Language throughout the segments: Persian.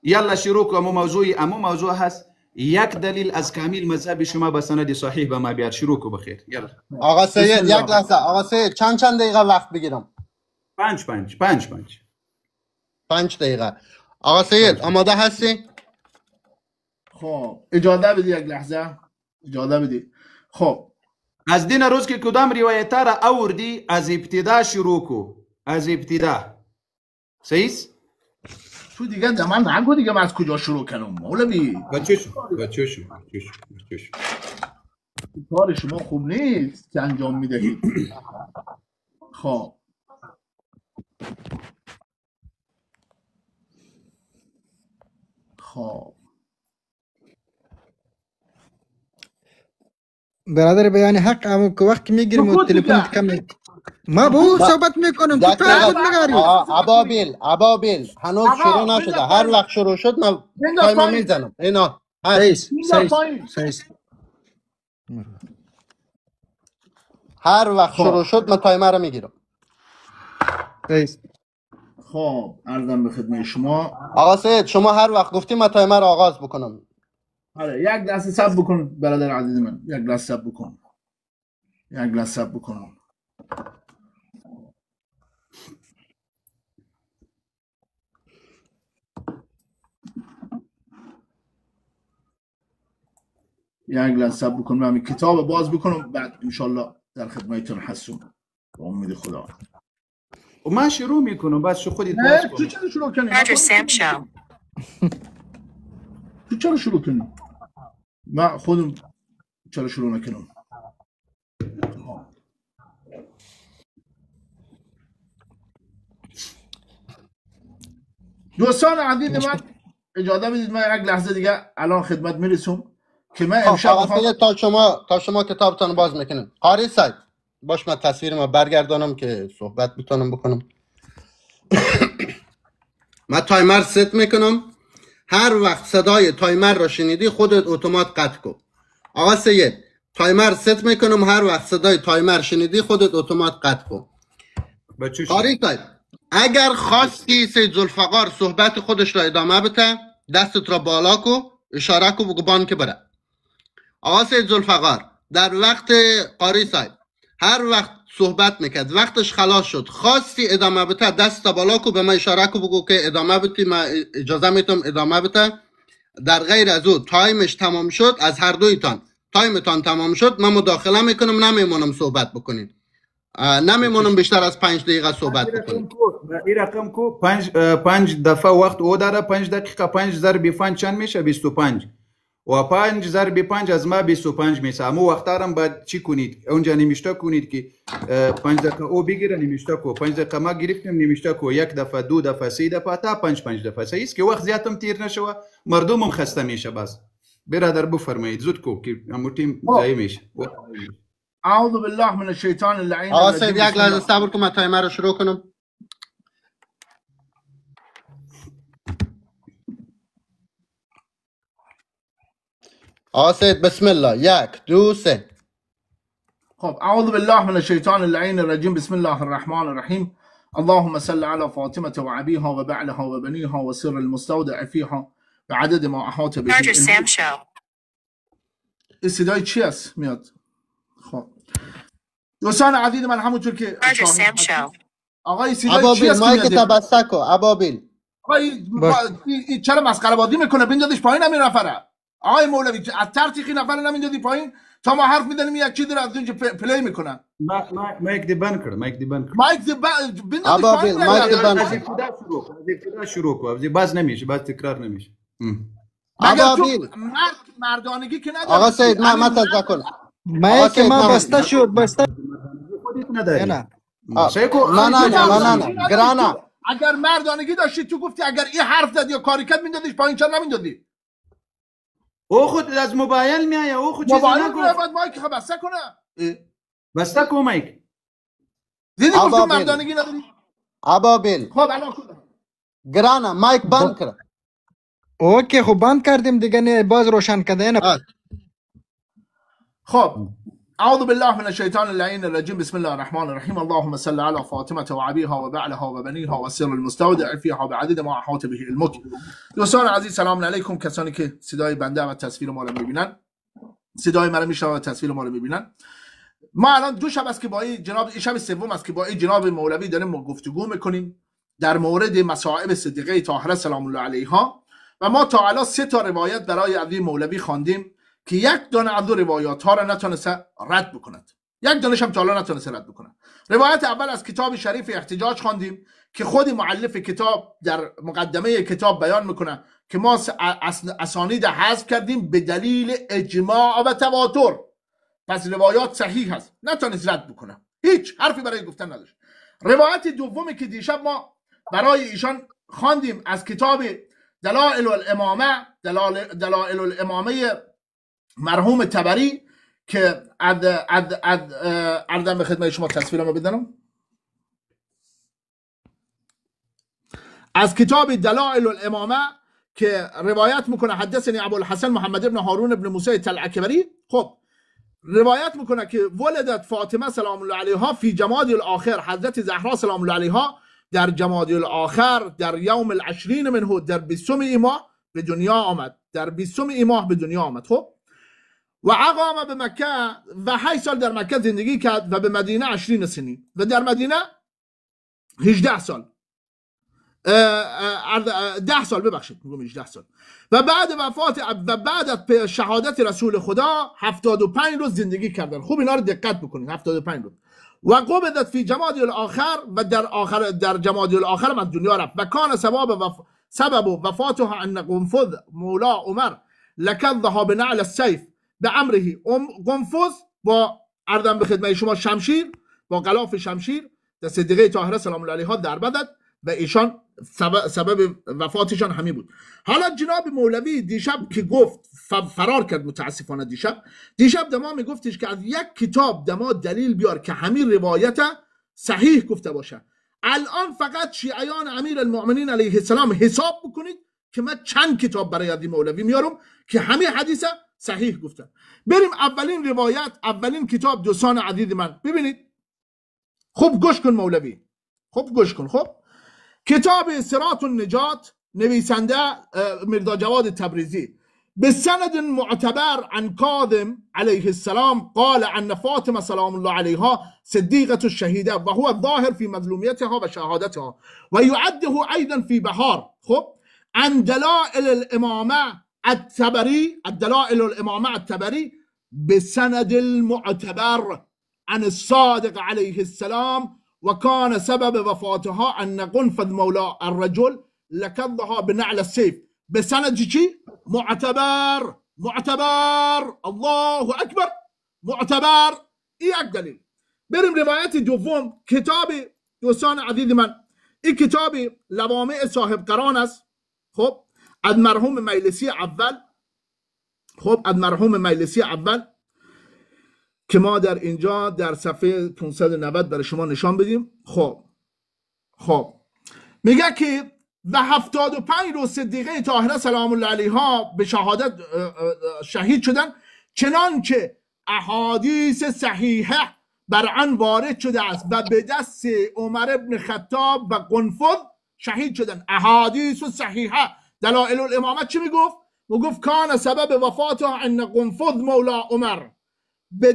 یلا شروع کنم. امو موضوع هست. یک دلیل از کامل مذهب شما به سند صحیح به ما بیار. شروع کو بخیر. یلا آقا سید یک لحظه. آقا سید چند دقیقه وقت بگیرم؟ 5 دقیقه. آقا سید آماده هستی؟ خب اجازه بدی یک لحظه. اجازه بدی. خب از دین روز که کدام روایت را آوردی از ابتدا شروع کو. از ابتدا. صحیح؟ تو دیگه من نگو دیگه من از کجا شروع کنم مولوی. بچه‌شو کار شما خوب نیست که انجام میدهید. خب برادر بیان حق همون که وقت میگیریم و تلفن کم ما با او صحبت میکنم تو خود نگاری. ابابیل هنوز شروع نشده. هر وقت شروع شد من تایم میزنم. اینا هر وقت شروع شد من تایمر رو میگیرم. خب عرضم به خدمت شما. آقا سید شما هر وقت گفتی من تایمر رو آغاز بکنم. آره یک لحظه صبر بکن برادر عزیز من. یک لحظه صبر بکن. یک لحظه صبر بکن. من کتاب باز بکنم بعد انشالله در خدمتتون هستم با امید خدا. و من شروع میکنم بعد شو خودت باز کن. تو چرا شروع کنی؟ تو چرا شروع کنی؟ من خودم چرا شروع نکنم؟ دوستان عزیز من اجازه بدید من یک لحظه دیگه الان خدمت میرسم که من امشب تا شما کتابتون باز میکنم. قاری سید باش من تصویر ما برگردانم که صحبت بتونم بکنم. من تایمر ست میکنم. هر وقت صدای تایمر را شنیدی خودت اتومات قطع کن. آقا سید تایمر ست میکنم. هر وقت صدای تایمر شنیدی خودت اتومات قطع کن. قاری سید اگر خواستی سید ذوالفقار صحبت خودش را ادامه بده دستت را بالا کو اشاره کو بگو بان که بره. آقا سید ذوالفقار در وقت قاری سید هر وقت صحبت میکرد وقتش خلاص شد خواستی ادامه بده دست بالا کو به من اشاره کو بگو که ادامه بدی. من اجازه میتونم ادامه بده. در غیر از او تایمش تمام شد از هر دویتان تایمتان تمام شد من مداخله میکنم. نمیمونم صحبت بکنید. نمیمونم بیشتر از 5 دقیقه صحبت بکنید. این رقم کو 5 دفعه وقت او داره. 5 دقیقه 5 ضرب 5 چند میشه؟ 25 و 5 ضرب 5 از ما 25 میشه. امو وقتارم باید چی کنید؟ اونجا نمیشته کنید که 5 دقیقه او بگیره نمیشته کو 5 دقیقه ما گرفتیم نمیشته کو 1 دفعه 2 دفعه 3 دفعه تا 5 دفعه. صحیح است که وقت زیادم تیر نشوه مردمم خسته میشه. بس برادر بفرمایید زود کو که امو تیم ضایع میشه. اعوذ بالله من الشیطان اللعین. آقا سید یک لحظه صبر کن من تایمر رو شروع کنم. آقا سید بسم الله 1 2 3. خب اعوذ بالله من الشیطان اللعین الرجیم. بسم الله الرحمن الرحیم. اللهم صل على فاطمة وعبيها وبعلها وبنيها وسر المستودع فيها بعدد ما احاط به. این صدای چی است میاد؟ خب دوستان عزیز من همونطور که آقای صدای چی است که مایک تبسکو ابابیل آقای چرا مسخره بازی میکنه؟ بندازش پایین همین نفره. آقای مولوی از ترتیخی نفر نمیندازی پایین تا ما حرف میزنیم یک چیزی رو از اونجا پلی میکنن. مایک دی بند کرد. مایک دی بندازش پایین. مایک دی بند. از ابتدا شروع کو. باز نمیشه. باز تکرار نمیشه. مگر تو مردانگی که نداری. آقا سید من تذکر مایک ما بسته شد. بسته خودت نداری. نه گرانا اگر مردانگی داشتی تو گفتی اگر این حرف زدی یا کاری کرد میندازیش پایین چرا نمیندازی؟ او خود از موبایل میایه. او خود چیزی موبایل میایه باید مایک خب بسته کنه. بسته کو مایک. دیدی گفتم مردانگی نداری. ابابیل خب الان گرانا مایک بند کرد. اوکی خب بند کردیم دیگه نه باز روشن کرده نه. خب أعوذ بالله من الشيطان اللعين الرجيم بسم الله الرحمن الرحيم اللهم صل على فاطمة وعبيها وبعلها وبنيها والسر المستودع فيها بعدد ما أحاط به علمك. دوستان عزیز سلام علیکم. کسانی که صدای بنده و تصویر ما رو میبینن، صدای من رو میشنون و تصویر ما رو میبینن. ما الان دو شب است که با جناب شب سوم است که با جناب مولوی داریم گفتگو میکنیم در مورد مصائب صدیقه طاهره سلام الله علیها و ما تا الان 3 تا روایت برای علی مولوی خواندیم که یک دانه از دو روایات ها را نتونسته رد بکند، یک دانش هم تا الان نتونسته رد بکنه. روایت اول از کتاب شریف احتجاج خواندیم که خود مؤلف کتاب در مقدمه کتاب بیان میکنه که ما اسانید حذف کردیم به دلیل اجماع و تواتر، پس روایات صحیح هست، نتونست رد بکنه، هیچ حرفی برای گفتن نداشت. روایت دومی که دیشب ما برای ایشان خواندیم از کتاب دلائل الامامه، دلائل الامامه مرحوم تبری که عرضم به خدمت شما تصویرمو بدنم از کتاب دلائل الامامه که روایت میکنه حدثنی ابوالحسن محمد ابن هارون ابن موسی العکبری. خب روایت میکنه که ولدت فاطمه سلام الله علیها فی جمادی الاخر، حضرت زهرا سلام الله علیها در جمادی الاخر در یوم العشرین منه در 20 ماه به دنیا آمد، در 20 ماه به دنیا آمد. خب و اقام به مکه و 8 سال در مکه زندگی کرد و به مدینه 20 سنین و در مدینه 18 سال 10 سال ببخشید میگم 18 سال و بعد وفات و بعد از شهادت رسول خدا 75 روز زندگی کردن. خوب اینا رو دقت بکنید، 75 روز. و قبضت فی جمادی الاخر و در جمادی الاخر من دنیا رفت و کان سبب وفاتها ان قنفذ مولا عمر لکذها بنعل السیف به امره. قنفذ با عرضم به خدمت شما شمشیر، با غلاف شمشیر در صدیقه طاهره سلام الله علیها ضربه داد و ایشان سبب وفاتشان همین بود. حالا جناب مولوی دیشب که گفت فرار کرد متاسفانه، دیشب دما میگفتش که از یک کتاب دما دلیل بیار که همین روایت صحیح گفته باشه. الان فقط شیعیان امیر المؤمنین علیه السلام حساب بکنید که من چند کتاب برای علی مولوی میارم که همین حدیث صحیح گفتن. بریم اولین روایت، اولین کتاب دوستان عزیز من ببینید. خوب گوش کن مولوی، خوب گوش کن. خب کتاب صراط النجات نویسنده مرزا جواد تبریزی به سند معتبر عن کاظم علیه السلام قال عن فاطمه سلام الله علیها صدیقه الشهیده و هو الظاهر فی مظلومیتها و شهادتها و یعده ایضا فی بهار. خب عن دلائل الامامه التبری، الدلائل الامامه التبری بسند المعتبر عن الصادق علیه السلام وكان سبب وفاتها أن قنفذ مولى الرجل لكضها بنعل السيف بسند چی؟ معتبر. الله أكبر، معتبر. یک دلیل. بریم روایت دوم، کتاب دوستان عزیز من، این کتاب لوامع صاحب قران است. خب از مرحوم مجلسی اول، خب از مرحوم مجلسی اول که ما در اینجا در صفحه 590 برای شما نشان بدیم. خب میگه که و 75 روز صدیقه طاهره سلام الله علیها به شهادت شهید شدن، چنانچه احادیث صحیحه بر آن وارد شده است و به دست عمر ابن خطاب و قنفذ شهید شدن. احادیث صحیحه. دلائل الامامه چی میگفت؟ میگفت کان سبب وفاتها ان قنفذ مولا عمر، به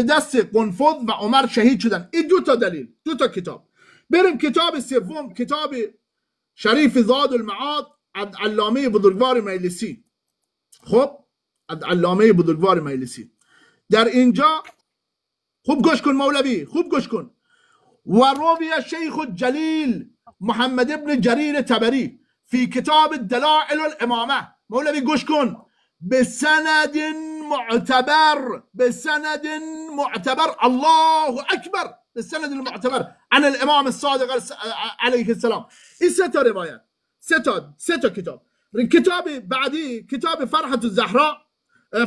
دست قنفذ و عمر شهید شدن. این 2 تا دلیل، 2 تا کتاب. بریم کتاب سوم، کتاب شریف زاد المعاد از علامه بزرگوار مجلسی. خب از علامه بزرگوار مجلسی در اینجا خوب گوش کن مولوی، خوب گوش کن. و روی شیخ الجلیل محمد ابن جریر تبری فی کتاب دلائل الامامه. مولوی گوش کن. بسند معتبر الله اکبر، بسند المعتبر عن الامام الصادق علیه السلام. این 3 تا روایت، 3 تا کتاب. کتاب بعدی کتاب فرحة الزهراء،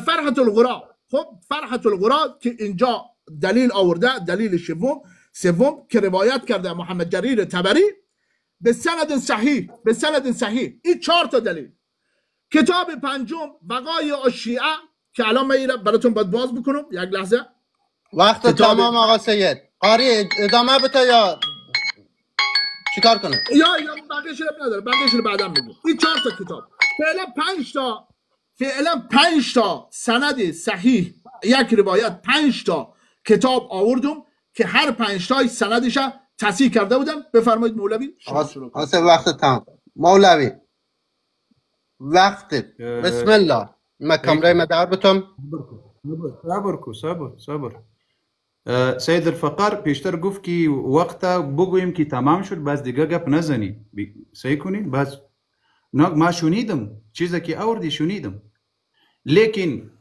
فرحة الغراء. خب فرحة الغراء که اینجا دلیل آورده، دلیل سوم که روایت کرده محمد جریر تبری به سند صحیح. این 4 تا دلیل. کتاب پنجم بقای الشیعه که الان من براتون باید باز بکنم. یک لحظه. وقت تمام آقا سید. قاری ادامه بده یا چیکار کنه؟ یا بقیه‌اش نداره، بقیه‌اش رو بعداً میگم. این 4 تا کتاب فعلا 5 تا سند صحیح، یک روایت، 5 تا کتاب آوردم که هر 5 تای سندش تصحیح کرده بودم. بفرمایید مولوی. آسه وقت تمام. مولوی وقت. بسم الله. ما کامرای مدار بتم. صبر. سید الفقار پیشتر گفت که وقت بگوییم که تمام شد، باز دیگه گپ نزنید. صحیح کنید. باز ما شنیدم چیزی که آوردی شنیدم، لیکن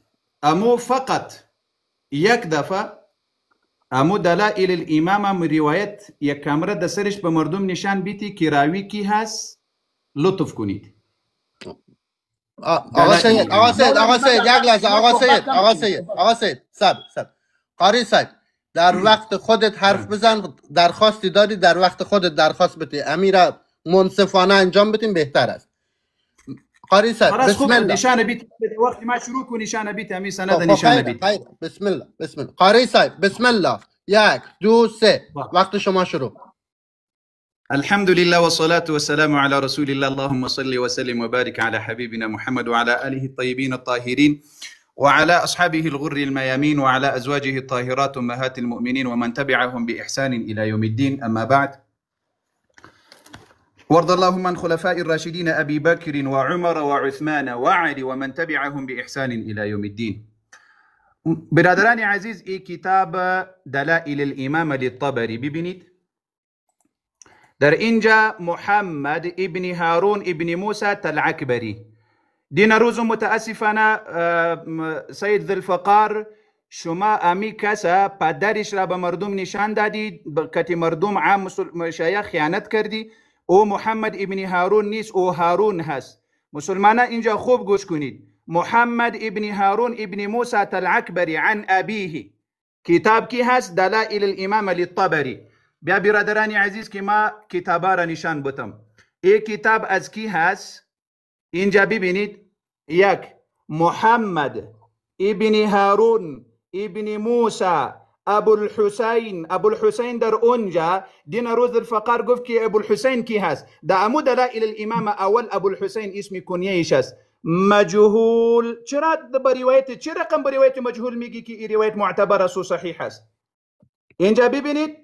امو فقط یک دفعه امو دلائل الامام هم روایت یک کامره د سرش به مردم نشان بیتی که راوی کی هست، لطف کنید. آقا سید یک لحظه. آقا سید صبر. قاری صاحب در وقت خودت حرف بزن. درخواستی داری در وقت خودت درخواست بده، امیر منصفانه انجام بدیم بهتر است. قاری صاحب بسم الله. نشان بیت وقتی ما شروع کنیم نشان بیت امیر سند نشان بیت. بسم الله. قاری صاحب بسم الله. 1 2 3 وقت شما شروع. الحمد لله والصلاة والسلام على رسول الله. اللهم صل وسلم وبارك على حبيبنا محمد وعلى آله الطيبين الطاهرين وعلى أصحابه الغر الميامين وعلى أزواجه الطاهرات أمهات المؤمنين ومن تبعهم بإحسان إلى يوم الدين. أما بعد، وارض اللهم عن خلفاء الراشدين أبي بكر وعمر وعثمان وعلي ومن تبعهم بإحسان إلى يوم الدين. برادران عزيز، ای کتاب دلائل الامام للطبری ببینید. در اینجا محمد ابن هارون ابن موسى تلعکبری. دین روز متاسفانه سید ذوالفقار شما امی کسا پدرش را به مردم نشان دادید که مردم عام مشایخ خیانت کردی. او محمد ابن هارون نیست، او هارون هست. مسلمانان اینجا خوب گوش کنید. محمد ابن هارون ابن موسى تلعکبری عن ابیه. کتاب کی هست؟ دلائل الامام للطبری. بیا برادران عزیز که ما کتابا را نشان بتم. این کتاب از کی هست؟ اینجا ببینید. 1 محمد ابن هارون ابن موسى ابو الحسین در اونجا دین روز الفقار گفت که ابو الحسین کی هست؟ در امو دلائل الامام اول ابو الحسین اسم کنیهش هست، مجهول. چرا بروایت چه رقم بروایت مجهول میگی که این روایت معتبر است و صحیح است؟ اینجا ببینید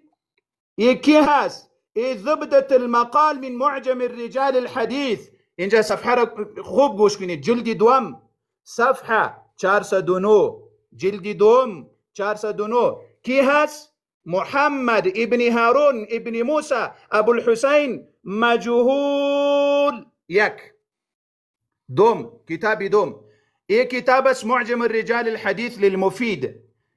یکی هست ضبدة المقال من معجم الرجال الحديث. اینجا صفحه را خوب گوش کنید. جلد دوم صفحه 409. جلد دوم 409 کی هست؟ محمد ابن هارون ابن موسى ابو الحسين مجهول. 1 دوم کتاب دوم. این کتاب است معجم الرجال الحديث للمفيد.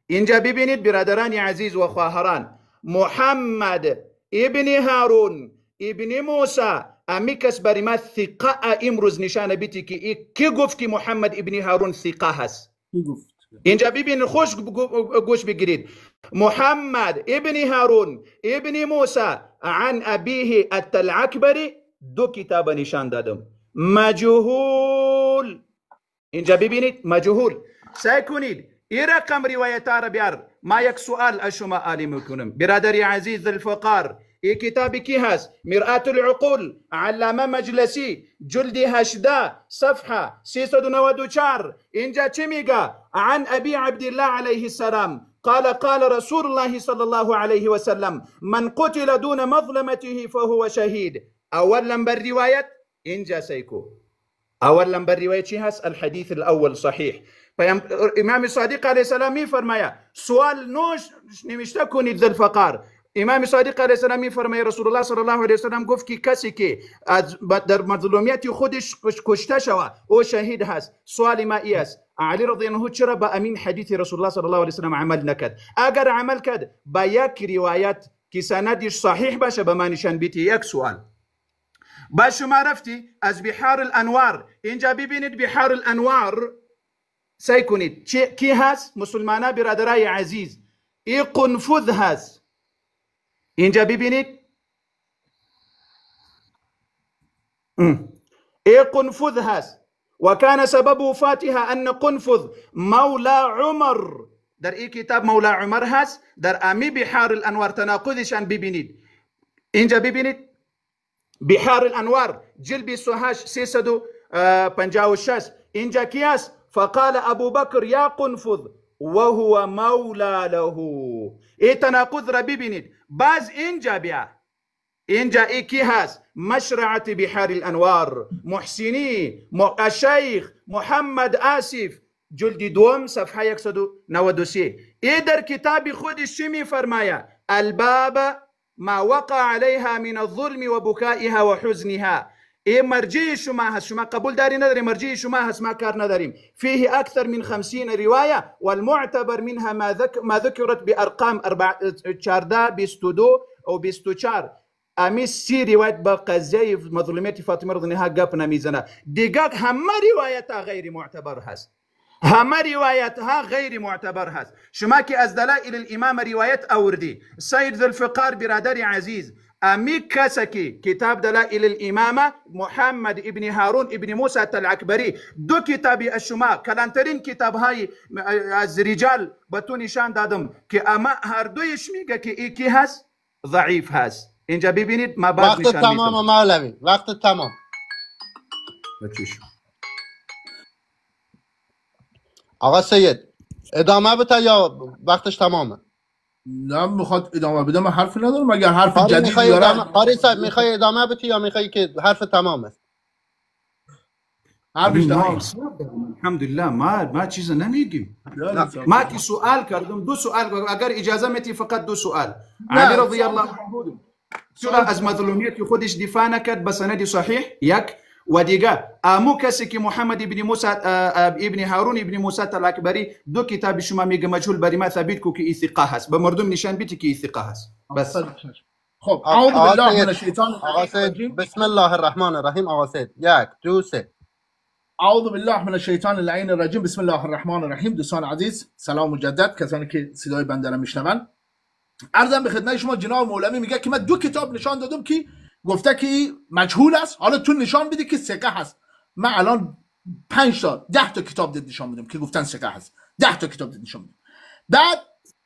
اینجا ببینید برادران عزیز و خواهران، محمد ابن هارون ابن موسى امی کس بر ما ثقه امروز نشانه بیتی که کی گفت که محمد ابن هارون ثقه هست؟ اینجا ببین خوش گوش بگیرید. محمد ابن هارون ابن موسى عن ابیه التلعکبری 2 کتاب نشان دادم، مجهول. اینجا ببینید مجهول. سعی کنید این رقم روایت را بیار. ما یک سوال از شما عالی میکنم برادری عزیز الفقار. این کتابی کی هست؟ مرآة العقول علامه مجلسی جلد 18 صفحه 394. اینجا چی میگه؟ عن ابي عبد الله عليه السلام قال رسول الله صلى الله عليه وسلم من قتل دون مظلمته فهو شهيد. اول نمبر روایت اینجا سیکو. اول نمبر روایت چی هست؟ الحديث الاول صحیح. امام صادق علیه السلام می فرماید سوال نوش نوشته کنید ذوالفقار. امام صادق علیه السلام می فرماید رسول الله صلی الله علیه وسلم گفت که کسی که در مظلومیت خودش کشته شود او شهید هست. سوال ما ای است علی رضی الله عنه چرا با امین حدیث رسول الله صلی الله علیه وسلم عمل نکرد؟ اگر عمل کرد با یک روایت که سندش صحیح باشه به ما نشان بیتی. یک سوال. با شما رفتی از بحار الانوار. اینجا ببینید بحار الانوار. سعی کنید کی هست؟ مسلمانان برادرای عزیز این قنفذ هست. اینجا ببینید این قنفذ هست وكان سبب وفاتها أن قنفذ مولى عمر در این کتاب مولى عمر هست. در امی بحار الانوار تناقضشان ببینید. اینجا ببینید بحار الانوار جلد 28 356 اینجا کی است؟ فقال ابو بکر یا قنفذ وهو مولى له. این تناقض را ببینید. باز اینجا بیا اینجا ای کی هست؟ مشرعة بحار الانوار محسنی الشیخ محمد آصف جلد دوم صفحه 193. ای در کتاب خودش چی می فرماید؟ الباب ما وقع عليها من الظلم وبكائها وحزنها. ای مرجع شما هست. شما قبول داری نداری؟ مرجع شما هست، ما کار نداریم. فيه اكثر من 50 روايه والمعتبر منها ما ذكرت بارقام 14 22 او 24. امی 30 روایت با قضیه مظلومیت فاطمه رضی الله عنها گپ نمیزنه. دیگه همه روایت ها غیر معتبر هست. همه روایت ها غیر معتبر هست. شما که از دلائل الامام روایت آوردی، سید ذوالفقار برادر عزیز، امی کسی که کتاب دلائل الامام محمد ابن هارون ابن موسی العکبری دو کتابی از شما کلانترین کتاب های از رجال به تو نشان دادم که اما هر دویش میگه که یکی هست ضعیف هست. اینجا ببینید ما بعد وقت تمام مولوی، وقت تمام. آقا سید ادامه بده یا وقتش تمامه؟ نه میخواد ادامه بده، من حرفی ندارم. اگر حرف جدید داره قاری صاحب میخوای ادامه بدی یا میخوای که حرف تمامه؟ حرفش تمام. الحمدلله ما چیز نمیگیم. ما کی سوال کردم، دو سوال اگر اجازه میتی فقط دو سوال. علی رضی الله عنه چرا از مظلومیت خودش دفاع نکرد به سند صحیح؟ یک. و دیگه امو کسی که محمد ابن موسی ابن هارون ابن موسی العکبری دو کتاب شما میگه مجهول، برای ما ثابت کو که ثقه هست، به مردم نشان بدی که ثقه هست. بس خب اعوذ بالله من الشیطان الرجیم. بسم الله الرحمن الرحیم. آقا سید 1 2 3. اعوذ بالله من الشیطان اللعین الرجیم. بسم الله الرحمن الرحیم. دوستان عزیز سلام مجدد، کسانی که صدای بنده را میشنون، عرضم به خدمت شما جناب مولوی میگه که من دو کتاب نشان دادم که گفته که مجهول است، حالا تو نشان بدی که ثقه هست. من الان 5 تا 10 تا کتاب دید نشان میدم که گفتن ثقه هست. 10 تا کتاب دید نشان میدم. بعد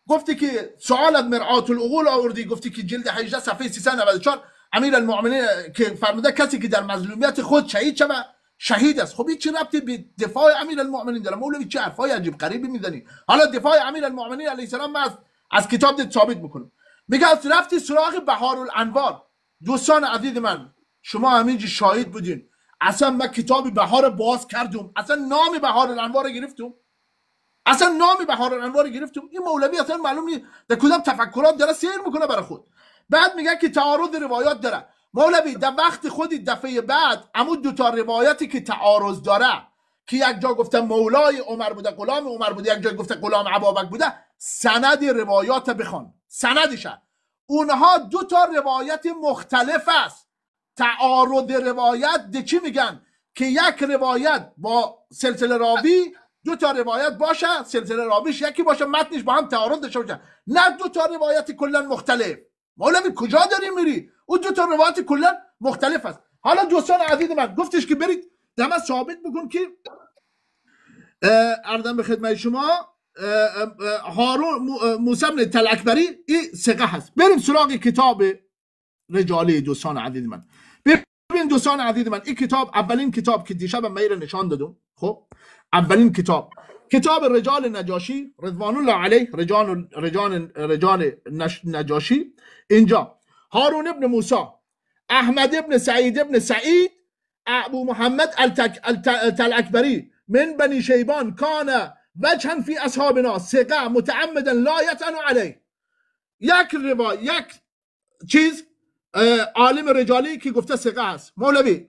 گفتی که سوال از مرآت العقول آوردی، گفتی که جلد 18 صفحه 394 امیر المؤمنین که فرموده کسی که در مظلومیت خود شهید شود شهید است. خب این چه ربطی به دفاع امیر المؤمنین داره؟ مولوی چه حرفای عجیب غریبی میزنی؟ حالا دفاع امیر المؤمنین علیه السلام من از کتاب دید ثابت میکنم. میگه رفتی سراغ بهار الانوار. دوستان عزیز من شما همینجا شاهد بودین، اصلا من کتاب بهار باز کردم، اصلا نام بهار الانوار گرفتم، اصلا نام بهار الانوار گرفتم. این مولوی اصلا معلوم نیست در کدام تفکرات داره سیر میکنه برای خود. بعد میگه که تعارض روایات داره. مولوی در وقت خودی دفعه بعد اما دو تا روایتی که تعارض داره که یک جا گفته مولای عمر بوده غلام عمر بوده، یک جا گفته غلام ابابکر بوده، سند روایات بخوان، سندشه. اونها دو تا روایت مختلف است. تعارض روایت چی میگن؟ که یک روایت با سلسله راوی، دو تا روایت باشه سلسله راویش یکی باشه، متنش با هم تعارض داشته باشه، نه دو تا روایت کلا مختلف. مولوی کجا داری میری؟ اون دو تا روایت کلا مختلف است. حالا دوستان عزیز من گفتش که برید دم ثابت بکن که عرضم به خدمت شما هارون موسی بن العکبری این ثقه هست. بریم سراغ کتاب رجالی. دوستان عزیز من ببین دوستان عزیز من، این کتاب اولین کتاب که دیشب من نشان دادم. خب اولین کتاب رجال نجاشی رضوان الله علیه، رجال نجاشی. اینجا هارون ابن موسی، احمد ابن سعید ابو محمد العکبری من بنی شیبان کان وجها فی اصحابنا ثقه متعمدا لا یطعن علیه. یک چیز عالم رجالی که گفته ثقه است. مولوی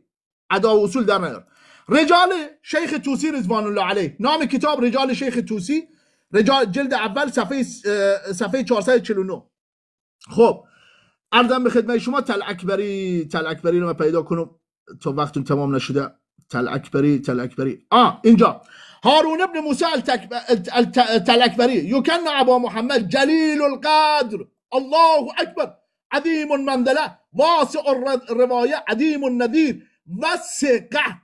ادا و اصول در نیار. رجال شیخ توسی رضوان الله علیه، نام کتاب رجال شیخ توسی، رجال جلد اول صفحه 449. خب عرضم به خدمت شما تلعکبری رو من پیدا کنم تا وقتون تمام نشده. تلعکبری اینجا هارون ابن موسی التلعکبری یکن ابا محمد جلیل القدر الله اکبر عظیم المنزله واسع الروایه عظیم النظیر و ثقه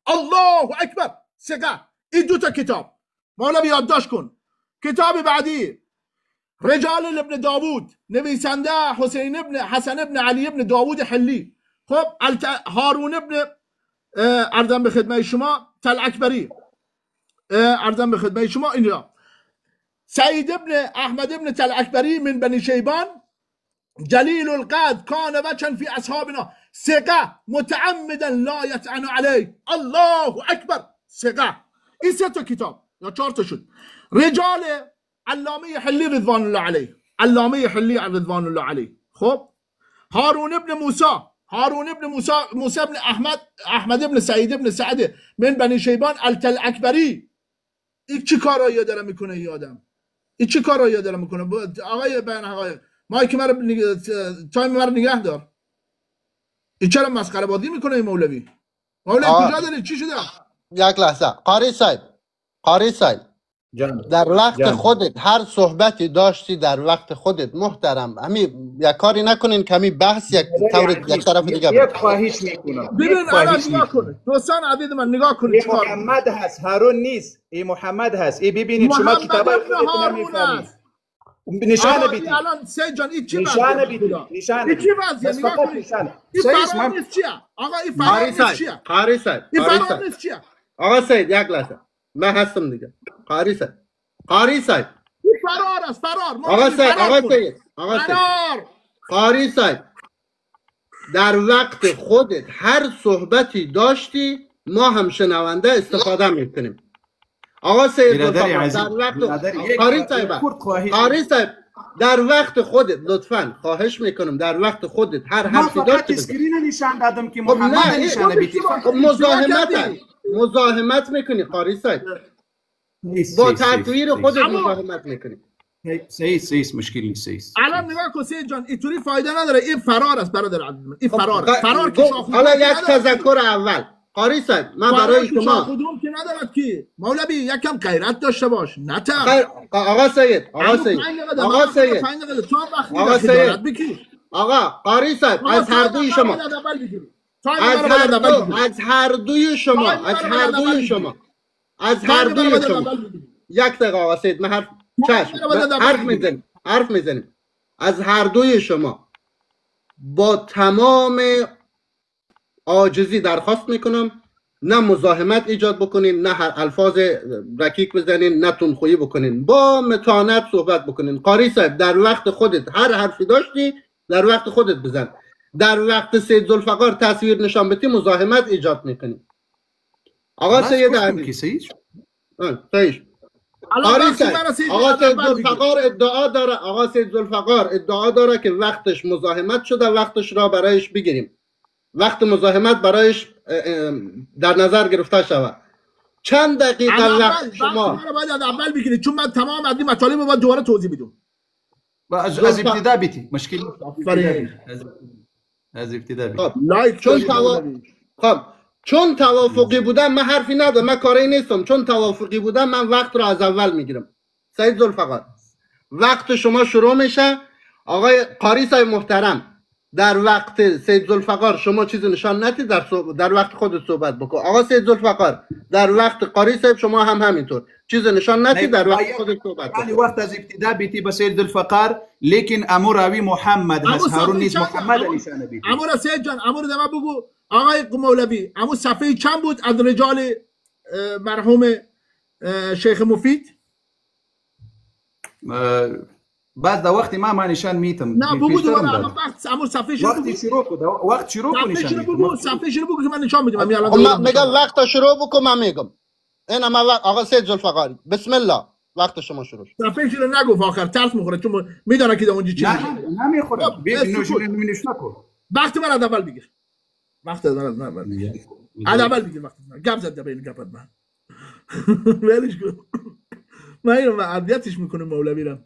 الله اکبر. ثقه. این دو تا کتاب مولوی یادداشت کن. کتاب بعدی رجال ابن داوود، نویسنده حسن ابن علی ابن داوود حلی. خب هارون ابن ارزم به خدمت شما تلاکبری، ارزم به خدمت شما اینجا سعید ابن احمد ابن تلاکبری من بنی شیبان جلیل القدر کان وجها فی اصحابنا ثقه متعمدا لا یطعن علیه. الله اکبر. ثقه. این 3 تا کتاب یا 4 تا شد. رجال علامه حلی رضوان الله علیه، علامه حلی رضوان الله علیه. خب هارون ابن موسی ابن احمد ابن سعید ابن سعد من بنی شیبان التلاکبری. این چی کارایی داره میکنه این آدم؟ این چی کارایی داره میکنه؟ آقای بین آقای مایک من تایم من نگه دار. این چرا مسخره بازی میکنه این مولوی؟ کجا داری؟ چی شده؟ یک لحظه. قاری صاحب در وقت خودت هر صحبتی داشتی در وقت خودت محترم، همین یک کاری نکنین که همین بحث یک طرف دیگه یک خواهش میکنم. ببین الان نگاه کن دوستان عزیز من، نگاه کنید چیکار محمد هست، هارون نیست. این محمد هست. این ببینید شما کتابای خودتون نمیفهمید. نشانه بدید الان سید جان این چی نشانه بدید. نشانه این چی وضعیه؟ نگاه کنید این فرار نیست چیه؟ آقا این فرار نیست چیه؟ قاری صاحب این فرار نیست چیه؟ آقا سید یک لحظه من هستم دیگه. قاری صاحب این فرار است. فرار. قاری صاحب در وقت خودت هر صحبتی داشتی ما هم شنونده استفاده میکنیم. آقا سید در وقت قاری صاحب در وقت خودت لطفاً خواهش میکنم در وقت خودت هر حرفی داشتی. اسکرین نشان دادم که محمد نشانه بدید. مزاحمت میکنی قاری صاحب، با تصویر خودت مزاحمت میکنی. صحیح مشکل نیست. الان نگاه کن سید جان اینطوری فایده نداره. این فرار است برادر عزیز من. این فرار که حالا یک تذکر اول قاری صاحب من برای شما خودم که ندارد که مولوی یکم غیرت داشته باش. نه آقا سید آقا قاری صاحب از هر دوی شما یک دقیقه آقا سید من حرف میزنیم. از هر دوی شما با تمام عاجزی درخواست میکنم نه مزاحمت ایجاد بکنین، نه الفاظ رکیک بزنین، نه تندخویی بکنین، با متانت صحبت بکنین. قاری صاحب در وقت خودت هر حرفی داشتی در وقت خودت بزن. در وقت سید ذوالفقار تصویر نشان بدی مزاحمت ایجاد میکنین. آقا سید عزیز صحیح. آقا سید ذوالفقار ادعا داره که وقتش مزاحمت شده، وقتش را برایش بگیریم، وقت مزاحمت برایش در نظر گرفته شود. چند دقیقه وقت شما باید از اول بگیرید چون من تمام از این مطالب رو باید دوباره توضیح بدم. از ابتدا بیتی مشکل از ابتدا بیتی. چون توافقی بودم من حرفی ندارم، من کاری نیستم. چون توافقی بودم من وقت رو از اول میگیرم. سید ذوالفقار وقت شما شروع میشه. آقای قاری صاحب محترم در وقت سید ذوالفقار شما چیزی نشان ندید، در وقت خودت صحبت بکن. آقا سید ذوالفقار در وقت قاری صاحب شما هم همینطور چیزی نشان ندید، در وقت خودت صحبت بکن. وقت از ابتدا بیتی به سید ذوالفقار لیکن اموراوی محمد هست، هارون نیست. محمد نشانه بیتی. امور سید جان امور دما بگو آقای مولوی امو صفحه چند بود از رجال مرحوم شیخ مفید؟ بعد در وقتی ما نشان میتم. نه بگو دوباره امو صفحه شروع کن. وقت شروع کن نشان میتم. صفحه شروع بگو که من نشان میدم. من میگم وقت شروع بکن. من میگم این ما آقا سید ذوالفقاری بسم الله وقت شما شروع شد. صفحه شروع نگو آخر ترس میخوره چون میدونه که اونجا چی میشه. نه نمیخوره. ببین نکن. وقت من از اول بگیر. وقت از اول بگیر. وقت من گپ زد بین گپت من ولش کن. من اینو معذیتش میکنه مولوی را.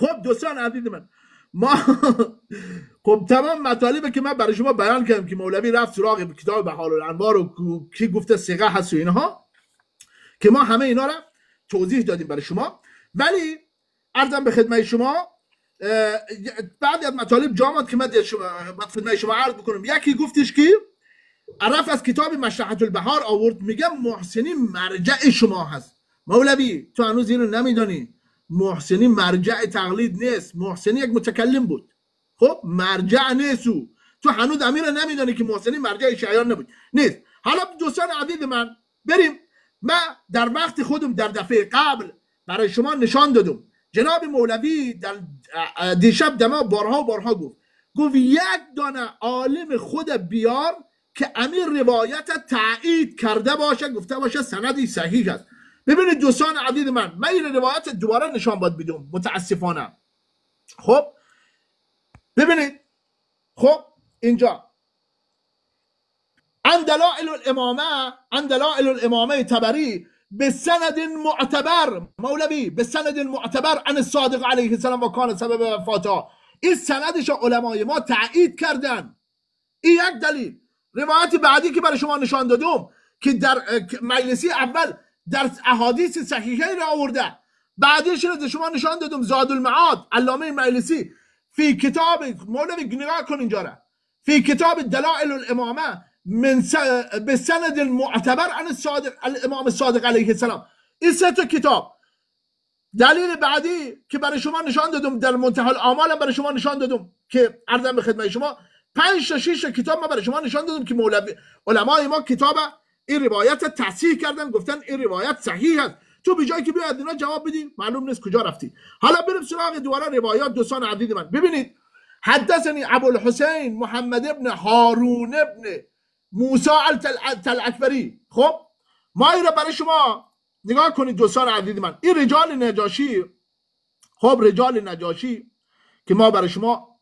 خب دوستان عزیز من ما خب تمام مطالبی که من برای شما بیان کردم که مولوی رفت سراغ کتاب بهار الانوار و کی گفته ثقه هست و اینها که ما همه اینا را توضیح دادیم برای شما. ولی عرضم به خدمت شما بعضی از مطالب جامد که من خدمت شما عرض بکنم. یکی گفتش که عرف از کتاب مشرحة البهار آورد، میگه محسنی مرجع شما هست. مولوی تو هنوز اینو نمیدانی، محسنی مرجع تقلید نیست، محسنی یک متکلم بود. خب مرجع نیست، تو هنوز امیر نمیدانی که محسنی مرجع شیعیان نبود نیست. حالا دوستان عزیز من بریم، من در وقت خودم در دفعه قبل برای شما نشان دادم، جناب مولوی در دیشب دما بارها و بارها گفت یک دانه عالم خود بیار که امیر روایت تایید کرده باشه، گفته باشه سندی صحیح است. ببینید دوستان عزیز من این روایت دوباره نشان باید بدم متاسفانه. خب ببینید، خب اینجا عن دلائل الامامه تبری بسند معتبر، مولوی بسند معتبر عن الصادق علیه السلام و کان سبب وفاته. این سندش علمای ما تایید کردن. این یک دلیل. روایت بعدی که برای شما نشان دادم که در مجلسی اول در احادیث صحیحه را آورده، بعدش رو شما نشان دادم زاد المعاد علامه مجلسی فی کتاب، مولوی نگاه کن اینجا را، فی کتاب دلائل الامامه من بسند معتبر عن الصادق الامام الصادق علیه السلام. این سه تا کتاب. دلیل بعدی که برای شما نشان دادم در منتهى الآمال برای شما نشان دادم که عرضم به خدمت شما 5 تا 6 کتاب ما برای شما نشان دادم که مولوی علمای ما کتاب این روایت تصحیح کردن، گفتن این روایت صحیح است. تو به جایی که بیاد اینا جواب بدی معلوم نیست کجا رفتی. حالا بریم سراغ دوباره روایات دوستان عزیز من. ببینید حدثني ابو الحسین محمد ابن هارون ابن موسی التلعکبری. خب ما این را برای شما نگاه کنید دوستان عزیز من. این رجال نجاشی، خب رجال نجاشی که ما برای شما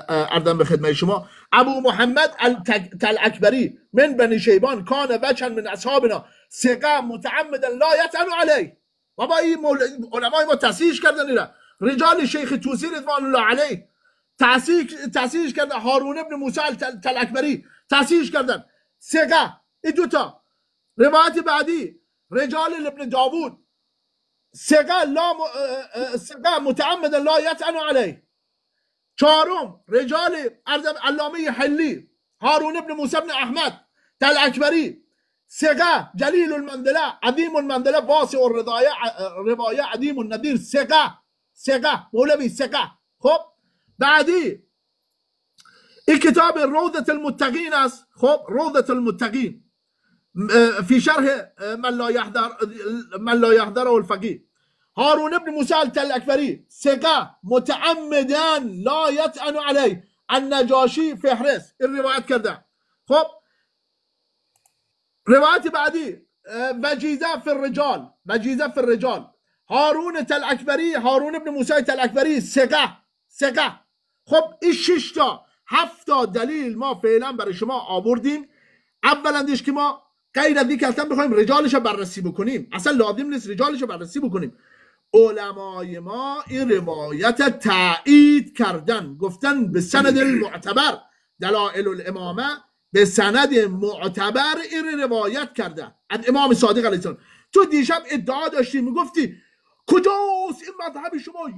عرضم به خدمت شما، ابو محمد التلعکبری من بنی شیبان کان بچن من اصحابنا ثقه متعمدا لا یطعن علیه. بابا این علمای ما تصحیح کردن اینا. رجال شیخ توسی رضوان الله علیه تصحیح کردن، هارون ابن موسی التلعکبری تصحیح کردن، ثقه. این دوتا. روایت بعدی رجال ابن داوود ثقه متعمدا لا یطعن علیه. چهارم رجال علامه حلی هارون ابن موسی ابن احمد تلعکبری ثقه جلیل المنزله عظیم المنزله واسع الروایه عظیم النظیر ثقه مولوی ثقه. خب بعدی این کتاب روضة المتقین است. خب روضة المتقین فی شرح من لا یحضره الفقیه، هارون ابن موسی التلعکبری ثقه متعمدا لا یطعن علیه. النجاشی فهرست این روایت کرده. خب روایت بعدی وجیزه فی الرجال هارون ابن موسی التلعکبری ثقه. خب این 6 تا 7 تا دلیل ما فعلا برای شما آوردیم. اولندش که ما غیر از اینکه اصلا بخوایم رجالش رو بررسی بکنیم، اصلا لازم نیست رجالش رو بررسی بکنیم، علمای ما این روایت تایید کردن، گفتن به سند معتبر دلائل الامامه به سند معتبر این روایت کرده از امام صادق علیه السلام. تو دیشب ادعا داشتی میگفتی کجاست این مذهب شما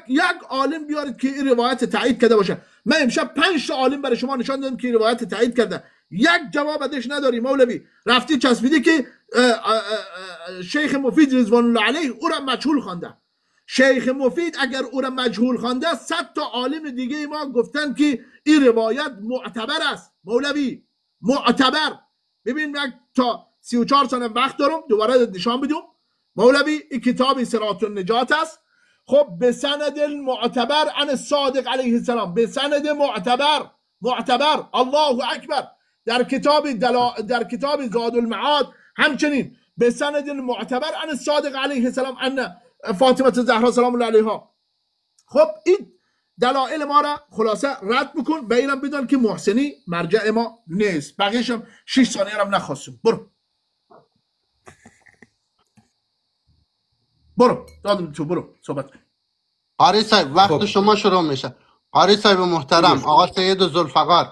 یک عالم بیارید که این روایت تایید کرده باشه. من امشب 5 تا عالم برای شما نشان دادم که این روایت تایید کرده، یک جواب ازش نداری. مولوی رفتی چسبیدی که شیخ مفید رضوان الله علیه او را مجهول خوانده. شیخ مفید اگر او را مجهول خوانده 100 تا عالم دیگه ما گفتن که این روایت معتبر است. مولوی معتبر. ببین من تا 34 سال وقت دارم دوباره نشان بدم. مولوی این کتاب صراط النجات است. خب به سند معتبر عن الصادق علیه السلام، به سند معتبر الله اکبر. در کتاب زاد المعاد همچنین به سند معتبر عن الصادق علیه السلام ان فاطمه زهرا سلام الله علیها. خب این دلائل ما را خلاصه رد بکن، به اینم بدان که محسنی مرجع ما نیست. بقیه‌شم 6 ثانیه هم نخواستم. برو دادم تو، برو صحبت کن. قاری صاحب وقت شما شروع میشه. قاری صاحب محترم، آقا سید ذوالفقار،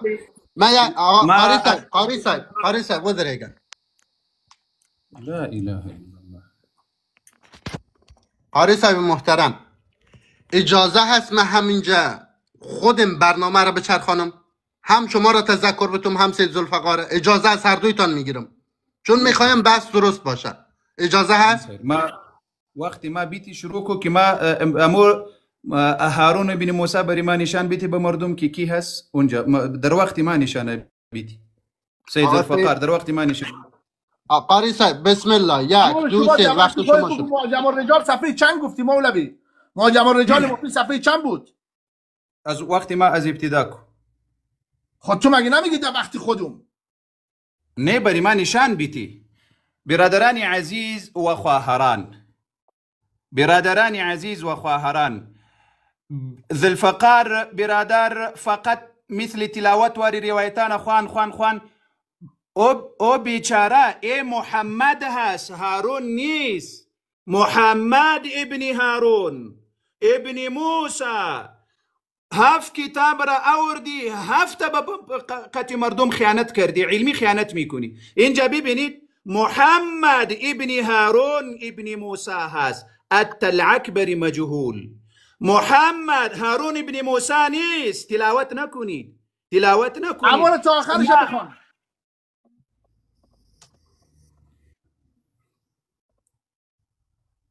قاری صاحب ودریگا. لا اله الا الله. قاری صاحب محترم اجازه هست من همینجا خودم برنامه رو بچرخانم؟ هم شما را تذکر بتم هم سید ذوالفقار. اجازه از هر دویتان میگیرم چون میخوایم بحث درست باشه. اجازه هست؟ ما وقتی ما بیتی شروع کو که ما امور هارون بن موسی بری ما نشان بیتی به مردم که کی هست اونجا در وقتی ما نشانه بیتی سید ذوالفقار در وقتی ما نشان. قاری صاحب بسم الله. یک دو سه وقت شما شد. معجم الرجال صفحه چند گفتی مولوی؟ معجم الرجال مفید صفحه چند بود؟ از وقتی ما از ابتدا کو. خود تو مگه نمیگی در وقتی خودم؟ نه بری ما نشان بیتی. برادران عزیز و خواهران، برادران عزیز و خواهران، ذوالفقار برادر فقط مثل تلاوت واری روایتان خوان او بیچاره ای محمد هست، هارون نیست. محمد ابن هارون ابن موسی 7 کتاب را آوردی، 7 قطع مردم خیانت کردی، علمی خیانت میکنی. اینجا ببینید محمد ابن هارون ابن موسی هست، التلعکبری مجهول. محمد هارون ابن موسی نیست. تلاوت نکنید، تلاوت نکنید. اما تا آخرش بخوان.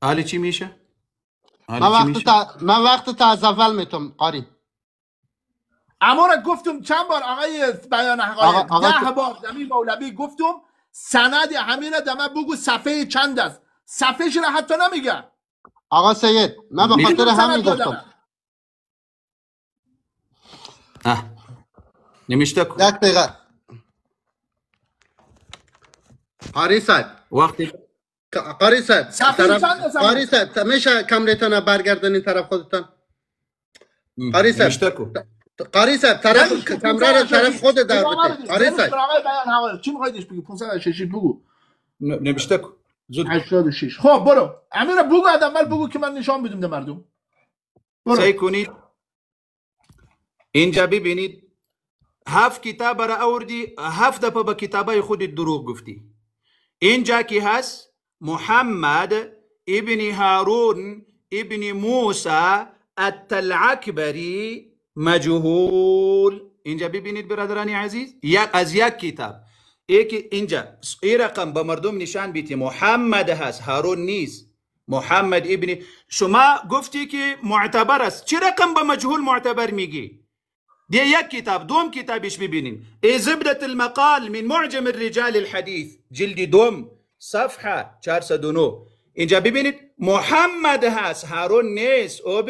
حالی چی میشه؟ من وقت تا از اول میتونم قاری. اما را گفتم چند بار آقای بیان حقایق، 10 بار زمین مولوی گفتم سند همین را دمه بگو صفحه چند است. صفحهش را حتی نمیگه. آقا سید من به خاطر همین گفتم. نمیشته کن. یک دقیقه قاری صاحب وقتی قاری صاحب قاری صاحب میشه کمرتان برگردنین طرف خودتان. قاری صاحب قاری صاحب طرف کمره را طرف خود در بده. قاری صاحب چی میخوایدش بگی؟ 566 بگو. نمیشته کن. 86. خب برو امیر بگو، از اول بگو که من نشان بدم به مردم. سعی کنید اینجا ببینید 7 کتاب را آوردی، 7 دفعه به کتابای خودت دروغ گفتی. اینجا کی هست؟ محمد ابن هارون ابن موسی التلعکبری مجهول. اینجا ببینید برادرانی عزیز، از یک کتاب اینجا این رقم به مردم نشان بیتی محمد هست، هارون نیست. محمد ابن شما گفتی که معتبر است، چه رقم به مجهول معتبر میگی؟ دی یک کتاب دوم کتابش ببینین، زبدة المقال من معجم الرجال الحديث جلد دوم صفحه 409. اینجا ببینید محمد هست، هارون نیست. او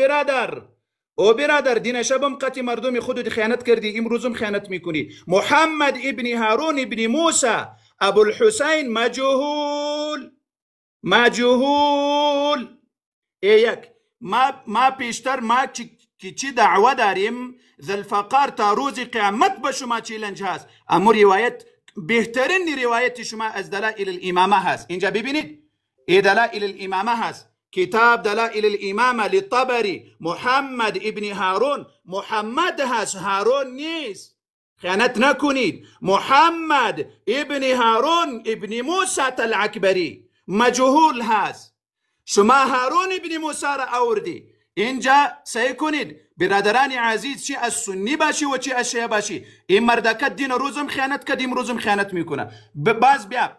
برادر دین شبم قطع مردم خودت خیانت کردی، امروزم خیانت میکنی. محمد ابن هارون ابن موسی ابو الحسین مجهول. یک ما پیشتر ما که چی دعوه داریم ذوالفقار تا روز قیامت به شما چیلنج هست. اما روایت بهترین روایت شما از دلائل الامامه هست. اینجا ببینید ای دلائل الامامه هست، کتاب دلائل الامامه للطبری. محمد ابن هارون محمد هست، هارون نیست. خیانت نکنید. محمد ابن هارون ابن موسی العکبری مجهول هست. شما هارون ابن موسی را آوردی. اینجا سعی کنید برادران عزیز، چی از سنی باشی و چی از شیعه باشی، این مردکت دین روزم خیانت کرد، امروزم خیانت میکنه. باز بیا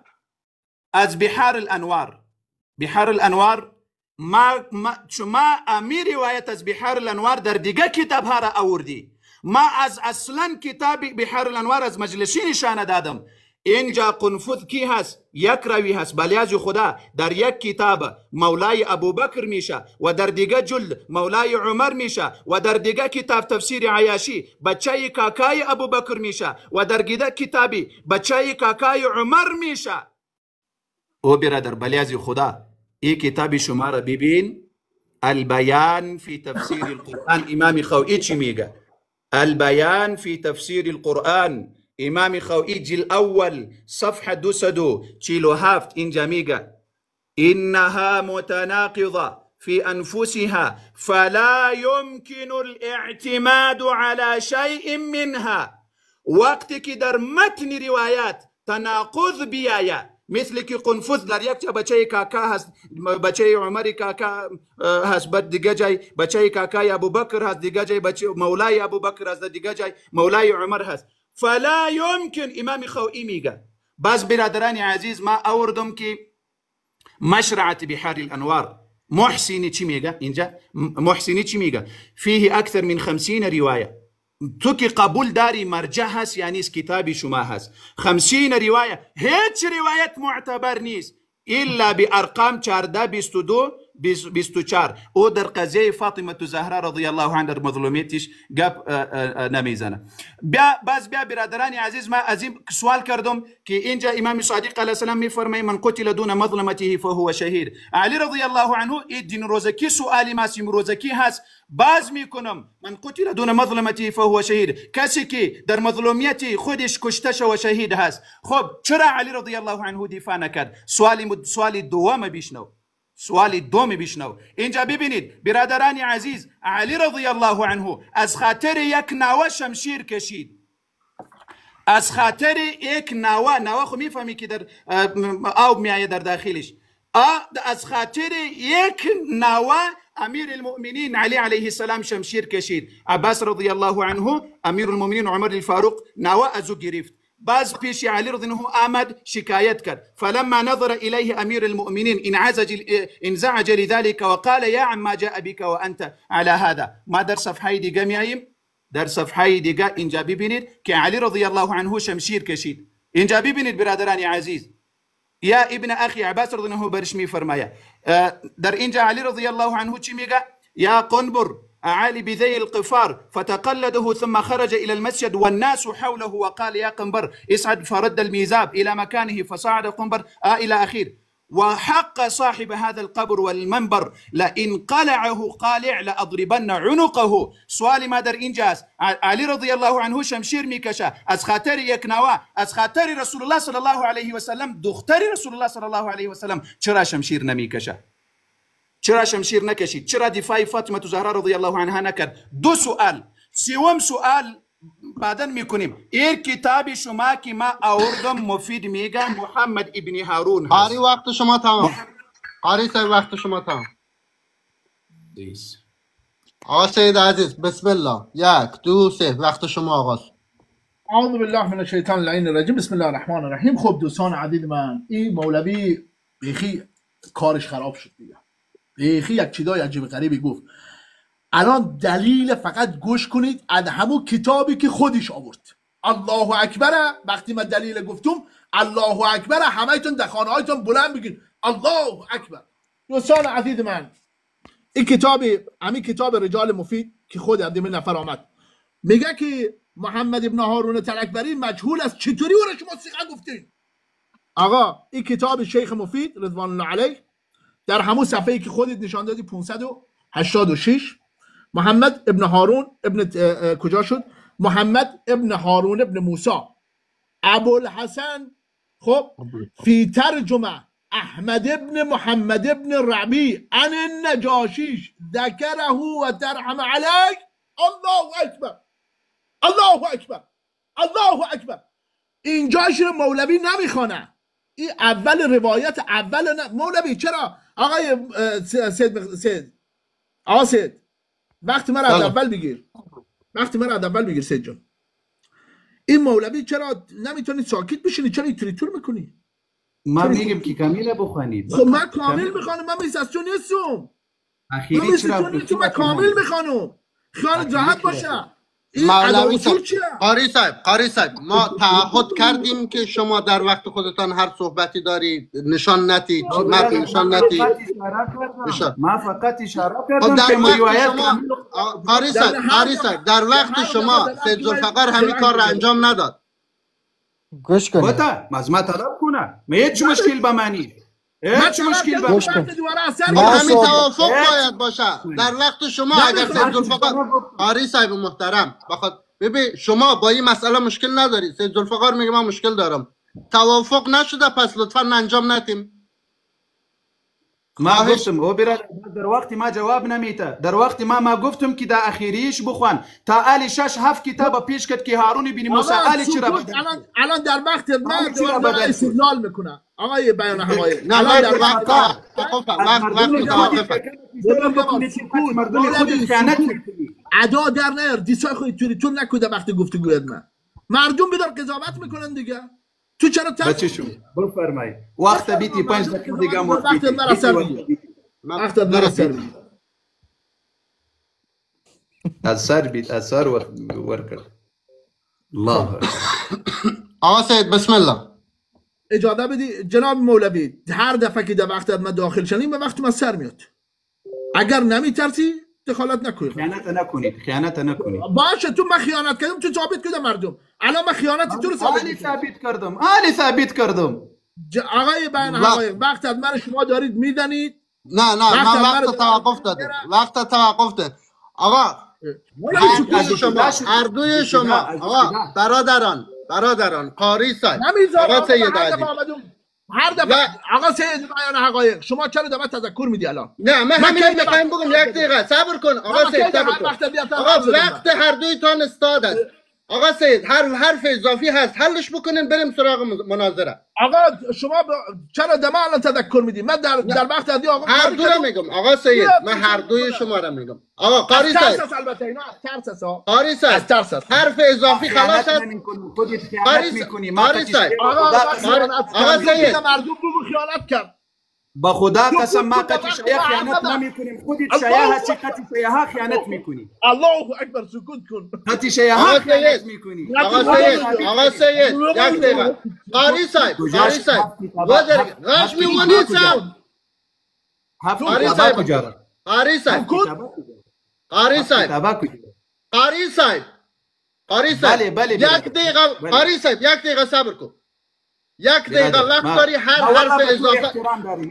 از بحار الانوار شما امیر روایت از بحار الانوار در دیگه کتاب ها را آوردی. ما از اصلا کتاب بحار الانوار از مجلسی نشانه دادم. اینجا قنفذ کی هست؟ یک راوی هست بلیاز خدا، در یک کتاب مولای ابوبکر میشه و در دیگه جلد مولای عمر میشه و در دیگه کتاب تفسیر عیاشی بچه کاکای ابوبکر میشه و در دیگه کتابی بچه کاکای عمر میشه. او برادر بلیاز خدا، این کتاب شما را ببین، البیان فی تفسیر القرآن. امام خوئی چی میگه؟ البیان فی تفسیر القرآن امام خوئی جل اول صفحه 247. اینجا میگه انها متناقضه في انفسها فلا يمكن الاعتماد على شيء منها. وقتی که در متن روایت تناقض بیاید مثل که قنفذ در یک جا بچه کاکا هست، بچه عمر کاکا هست، بعد دیگه جای بچه کاکای ابوبکر هست، دیگه جای بچه مولای ابوبکر هست، دیگه جای مولای عمر هست. فلا يمكن امام خوئی میگه. باز برادران عزیز ما آوردم که مشرعة بحار الانوار محسنی چی میگه اینجا؟ محسنی چی میگه؟ فيه اکثر من 50 روایه. تو که قبول داری مرجع هست یعنی کتابی شما هست. 50 روایه، هیچ روایت معتبر نیست الا بارقام 14 22 24. او در قضیه فاطمه زهرا رضی الله عنها در مظلومیتش گپ نمیزنه. باز برادران عزیز ما از این سوال کردم که اینجا امام صادق علیه السلام میفرمایه من قتل دون مظلمته فهو شهید. علی رضی الله عنه این روزکی سوالی ماسیم روزکی هست باز میکنم من قتل دون مظلمته فهو شهید، کسی که در مظلومیت خودش کشته شو شهید هست. خب چرا علی رضی الله عنه دفاع نکرد؟ سوال دوم بشنو، سوال دوم بشنو. اینجا ببینید برادران عزیز، علی رضی الله عنه از خاطر یک نوه شمشیر کشید. از خاطر یک نوه خو میفهمی که در آب میایه در داخلش. از خاطر یک نوه امیر المؤمنین علی علیه السلام شمشیر کشید. عباس رضی الله عنه امیر المؤمنین عمر الفاروق نوه ازو گرفت. باز پیش علی رضی الله آمد شکایت کرد. فلما نظر الیه امیر المؤمنین انزعج لذلك وقال یا عما جاء بك وانت على هذا. ما در صفحه دیگه میاییم، در صفحه دیگه اینجا ببینید که علی رضی الله عنه شمشیر کشید. اینجا ببینید برادران عزیز، یا ابن اخی عباس رضی الله عنه برش میفرمایه در اینجا علی رضی الله عنه چی میگه؟ یا قنبر عالي بذي القفار فتقلده ثم خرج إلى المسجد والناس حوله وقال يا قنبر اصعد، فرد الميزاب إلى مكانه فصعد قنبر إلى آخر. وحق صاحب هذا القبر والمنبر لئن قلعه قالع لأضربن عنقه. سؤالي ما در إنجاز علي رضي الله عنه شمشير ميكشا از خاطر یک نوا، از خاطر رسول الله صلى الله عليه وسلم، دختر رسول الله صلى الله عليه وسلم، چرا شمشیر نمیکشه؟ چرا شمشیر نکشید؟ چرا دفاع فاطمه زهرا رضی الله عنها نکرد؟ دو سوال. سوم سوال بعدا میکنیم. این کتاب شما که ما آوردم مفید میگه محمد ابن هارون هست. قاری وقت شما تمام. قاری صاحب وقت شما تمام. آقا سید عزیز بسم الله. 1 2 3 وقت شما آغاز. اعوذ بالله من الشیطان اللعین الرجیم. بسم الله الرحمن الرحیم. خب دوستان عزیز من، این مولوی بیخی کارش خراب شد دیگه. بیخی یک چیزای عجیب غریبی گفت. الان دلیل فقط گوش کنید از همون کتابی که خودش آورد. الله اکبر. وقتی من دلیل گفتم الله اکبر، همه‌تون در خانه هایتون بلند بگید الله اکبر. دوستان عزیز من، این کتاب، همین کتاب رجال مفید که خود عبد المنعم نفر آمد، میگه که محمد ابن هارون تلکبری مجهول است. چطوری او را شما ثقه گفتین؟ آقا این کتاب شیخ مفید رضوان الله علیه در همون صفحه‌ای که خودت نشان دادی 586 محمد ابن هارون ابن کجا شد؟ محمد ابن هارون ابن موسی ابوالحسن. خب فی ترجمه احمد ابن محمد ابن ربیع عن النجاشیش ذکره و ترحم علیه. الله اکبر، الله اکبر، الله اکبر. اینجاش رو مولوی نمیخونه. این اول روایت اول مولوی. چرا آقای سید آقا سید وقت من از اول بگیر، وقت من از اول بگیر سید جان. این مولوی چرا نمیتونی ساکت بشینی؟ چرا اینطوری طور میکنی؟ ما میگم که کامل بخونید. خب من کامل میخوانم، من میسستون نیستم. اخیری چرا من کامل میخوانم، خیال راحت باشه. مولوی صاحب، قاری صاحب ما تعهد کردیم که شما در وقت خودتان هر صحبتی دارید نشان ندید، نشان ندید. ما فقط اشاره کردم که روایت قاری صاحب در وقت شما سید ذوالفقار همین کار را انجام نداد. گوش کن. بتا ما طلب کنه. ما هیچ مشکل به معنی. هیچ مشکل به همین توافق باید باشه در وقت شما. اگر سید ذوالفقار، قاری صاحب محترم، بخاطر ببین شما با این مسئله مشکل ندارید، سید ذوالفقار میگه من مشکل دارم، توافق نشده پس لطفا انجام ندیم. ما گفتم او برادر در وقتی ما جواب نمیده، در وقتی ما گفتم که در اخیریش بخوان تا آلی 6-7 کتاب پیش کرد که هارون بن موسی آلی چرا الان در وقت من جواب استدلال میکنه آقای بیان حقایق. نه در وقت مردم خودت خیانت میکنی. ادا در نیار دیسای خودت تو نکوده وقتی گفتگویت من مردم بدار قضاوت میکنن دیگه. تو چرا بچه شو بفرمایید وقت بیتی 5 دقیقه دیگه وقت مرا سر وقت مرا سر از سر ورکر الله. آقا سید بسم الله. اجازه بدی جناب مولوی، هر دفعه که در وقت ما داخل شدیم به وقت ما سر میاد. اگر نمیترسی دخالت نکنید. خیانت نکنید. باشه تو من خیانت کردم تو ثابت کردم مردم. الان من خیانت تو رو ثابت کردم. آقای بیان حقایق وقت از من شما دارید میدنید. نه من وقت توقف دادم. وقت توقف ده. آقا هر دوی شما آقا برادران قاری صاحب آقا سید عزیز هر دفعه آقا سید بیان حقایق شما چرا دفعه تذکر میدی الان؟ نه من همین میخوایم بگم یک دقیقه صبر کن آقا سید صبر کن. آقا وقت هر دوی تان استاد است. آقا سید حرف اضافی هست حلش بکنین بریم سراغ مناظره. آقا شما چرا دما الان تذکر میدی؟ من در وقت از آقا هر دو رو میگم آقا سید من هر دوی شما رو میگم. آقا قاری صاحب البته اینا ترس قاری صاحب حرف اضافی خلاص است. قاری صاحب آقا سید مردم بگو خیانت کرد. با خدا قسم ما قطعی شیعه خیانت نمیکنیم. خودت شیعه هستی قطعی شیعه ها خیانت میکنی. الله اکبر سکوت کن. قطعی شیعه ها خیانت میکنی. آقا سید یک دقیقه قاری صاحب غش میونی صاحب قاری صاحب یک دقیقه صبر کن. یک دقیقه وقت داری هر حرف اضافه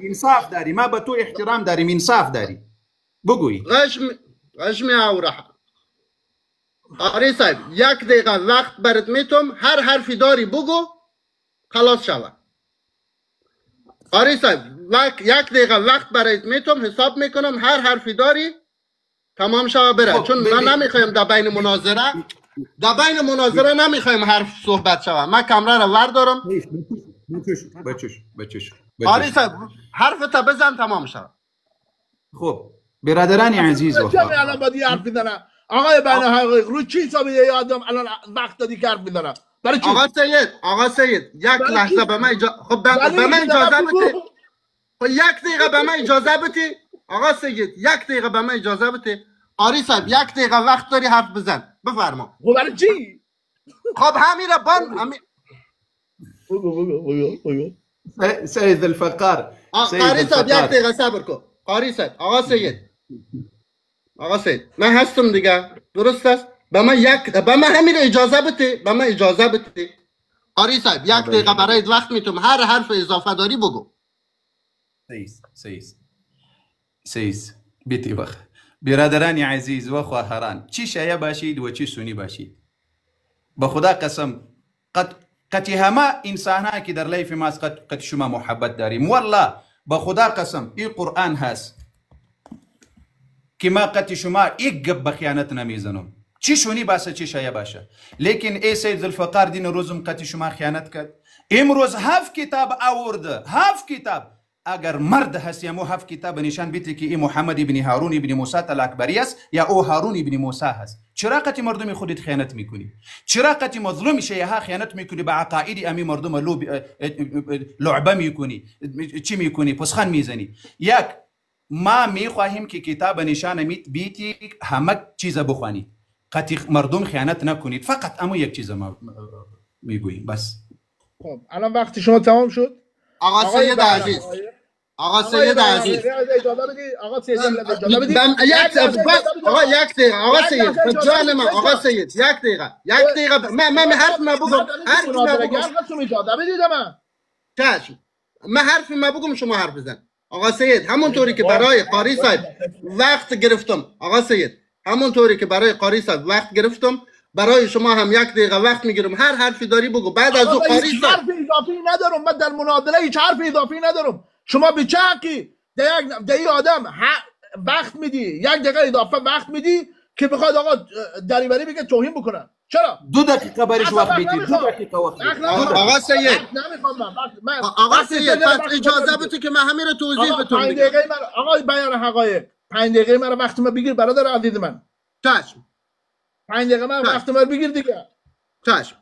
انصاف داری. ما به تو احترام داریم انصاف داری بگوی. غشمی اوره قاری صاحب یک دقیقه وقت برات میتم هر حرفی داری بگو خلاص شود. قاری صاحب یک دقیقه وقت برات میتم حساب میکنم هر حرفی داری تمام شود بره. چون من نمیخوایم در بین مناظره نمیخوایم حرف صحبت شود. من کامرا رو وردارم. بچوش قاری صاحب حرفت بزن تمام شود. خب برادران عزیز الان باید حرف بزنم. آقای بیان حقایق رو چی حسابی یه آدم الان وقت دادی که حرف بزنم برای چی؟ آقا سید یک لحظه به من به من اجازه بده. یک دقیقه به من اجازه بده. آقا سید یک دقیقه به من اجازه بده. قاری صاحب یک دقیقه وقت داری حرف بزن بفرما. خب برای چی؟ خب همین را سید الفقار. قاری صاحب یک دقیقه صبر کن. قاری صاحب آقا سید من هستم دیگه درست است. به من همین اجازه بده. قاری صاحب یک دقیقه برای وقت میتونم هر حرف اضافه داری بگو. سیس بیتی وقت. برادران عزیز و خواهران چی شیعه باشید و چی سنی باشید به خدا قسم قطعی همه انسان ها که در لیف ما قد شما محبت داریم. والله به خدا قسم این قرآن هست که ما قطعی شما یک گپ بخیانت نمیزنم. چی سنی باشه چی شیعه باشه. لیکن ای سید الفقار دین روزم قطعی شما خیانت کرد. امروز 7 کتاب آورده 7 کتاب. اگر مرد هست یا مو 7 کتاب نشان بیتی که این محمد ابن هارون ابن موسی الاکبری است یا او هارون ابن موسی هست. چرا قطعی مردم خودت خیانت میکنی؟ چرا قطعی مظلوم شیعه ها خیانت میکنی؟ به عقاید امی مردم لعبه میکنی؟ چی میکنی؟ پسخن میزنی. یک ما میخواهیم که کتاب نشان بیتی همه چیز بخوانید. قطعی مردم خیانت نکنید. فقط اما یک چیز ما میگوییم بس. خب الان وقتی شما تمام شد. آقا سید عزیز آقا سید یک دقیقه آقا سید جان من آقا سید یک دقیقه من حرف ما بگم من حرف ما بگم شما حرف بزن. آقا سید همونطوری که برای قاری صاحب وقت گرفتم آقا سید همونطوری که برای قاری صاحب وقت گرفتم برای شما هم یک دقیقه وقت میگیرم هر حرفی داری بگو. بعد از اون قاری صاحب حرف اضافی ندارم. من در مناظره هیچ حرف اضافی ندارم. شما به چه حقی ده این آدم وقت میدی، 1 دقیقه اضافه وقت میدی که بخواد آقا دریوری بگه توهین بکنه. چرا 2 دقیقه برش وقت بدید. 2 دقیقه وقت بدید. آقا سید من آقا سید پس اجازه بده که من همین رو توضیح بهتون میدم. 5 دقیقه من آقا بیان حقایق 5 دقیقه من وقت من بگیر برادر عزیز من. چشم. 5 دقیقه من وقت من بگیر دیگه. چشم.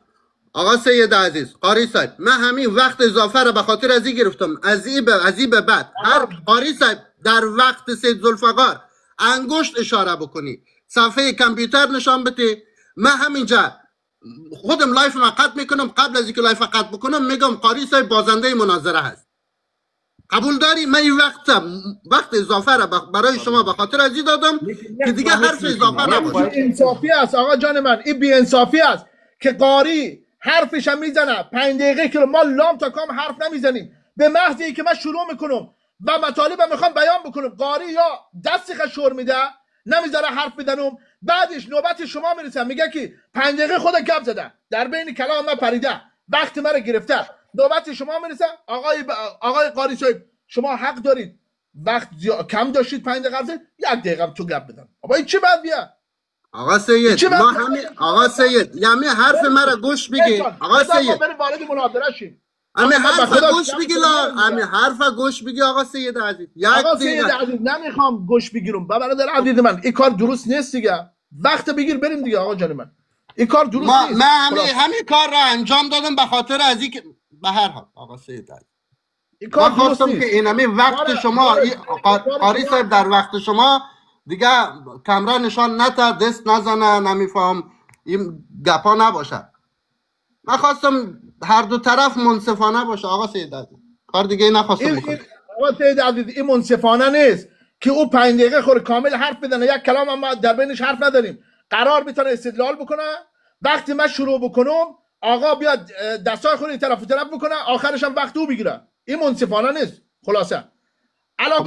آقا سید عزیز قاری صاحب من همین وقت اضافه رو به خاطر از این گرفتم. از این به بعد هر قاری صاحب در وقت سید ذوالفقار انگشت اشاره بکنی صفحه کامپیوتر نشان بده، من همینجا خودم لایف ما قطع میکنم. قبل از اینکه لایف قطع بکنم میگم قاری صاحب بازنده مناظره هست. قبول داری؟ من این وقت اضافه را برای شما به خاطر از این دادم که دیگه حرف اضافه نباشه. انصافی است آقا جان من، این بی انصافی است که قاری حرفش هم میزنه 5 دقیقه که ما لام تا کام حرف نمیزنیم، به محض اینکه من شروع میکنم و مطالب میخوام بیان بکنم قاری یا دستی خشور میده نمیذاره حرف بزنم، بعدش نوبت شما میرسه میگه که 5 دقیقه خود گپ زده در بین کلام من پریده وقت من گرفته، نوبت شما میرسه آقای قاری صاحب شما حق دارید وقت کم داشتید 5 دقیقه زد 1 دقیقه هم تو گپ بزن. بابا این چه بد بیه آقا سید ما همین آقا سید یعنی حرف مرا گوش بگی آقا سید بریم وارد مناظره شیم. همین حرف گوش بگی همین حرف گوش بگی آقا سید عزیز. آقا سید عزیز نمیخوام گوش بگیرم برادر عزیز من، این کار درست نیست دیگه. وقت بگیر بریم دیگه آقا جان من، این کار درست نیست. من همین کار را انجام دادم به خاطر از اینکه به هر حال آقا سید عزیز این کار درست نیست که اینمی وقت شما قاری صاحب در وقت شما دیگه کامرا نشان نده دست نزنه نمیفهم این گپا نباشه. من خواستم هر دو طرف منصفانه باشه آقا سید عزیز، کار دیگه نخواستم بکنم. آقا سید عزیز این منصفانه نیست که او 5 دقیقه خور کامل حرف بزنه، 1 کلام هم در بینش حرف نداریم، قرار بتونه استدلال بکنه، وقتی من شروع بکنم آقا بیاد دستای خود طرف بکنه آخرش هم وقت او بگیره. این منصفانه نیست. خلاصه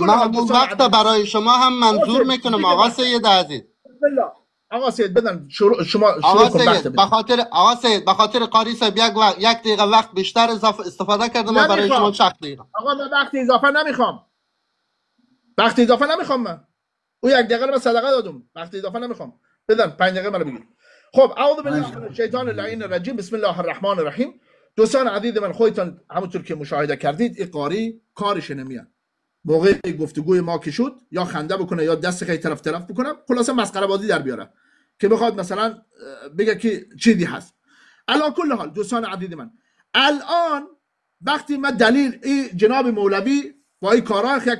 من وقت برای شما هم منظور میکنم آقا سید عزیز. بالله آقا سید بدن شما آقا سید به خاطر قاری صاحب 1 دقیقه وقت بیشتر استفاده کردم من برای شما 6 دقیقه. آقا من وقت اضافه نمیخوام. وقت اضافه نمیخوام من. او 1 دقیقه رو صدقه دادم. وقت اضافه نمیخوام. بدن 5 دقیقه منو بگیر. خب اعوذ بالله من الشیطان اللعین الرجیم بسم الله الرحمن الرحیم. دوستان عزیز من خودتون همونطور که مشاهده کردید این قاری کارش نمیاد. موقع گفتگوی ما که شد یا خنده بکنه یا دست خیلی طرف بکنه، خلاصه مسخره بازی در بیاره که بخواد مثلا بگه که چیزی هست. علی کل حال دوستان عزیز من الان وقتی ما دلیل این جناب مولوی با این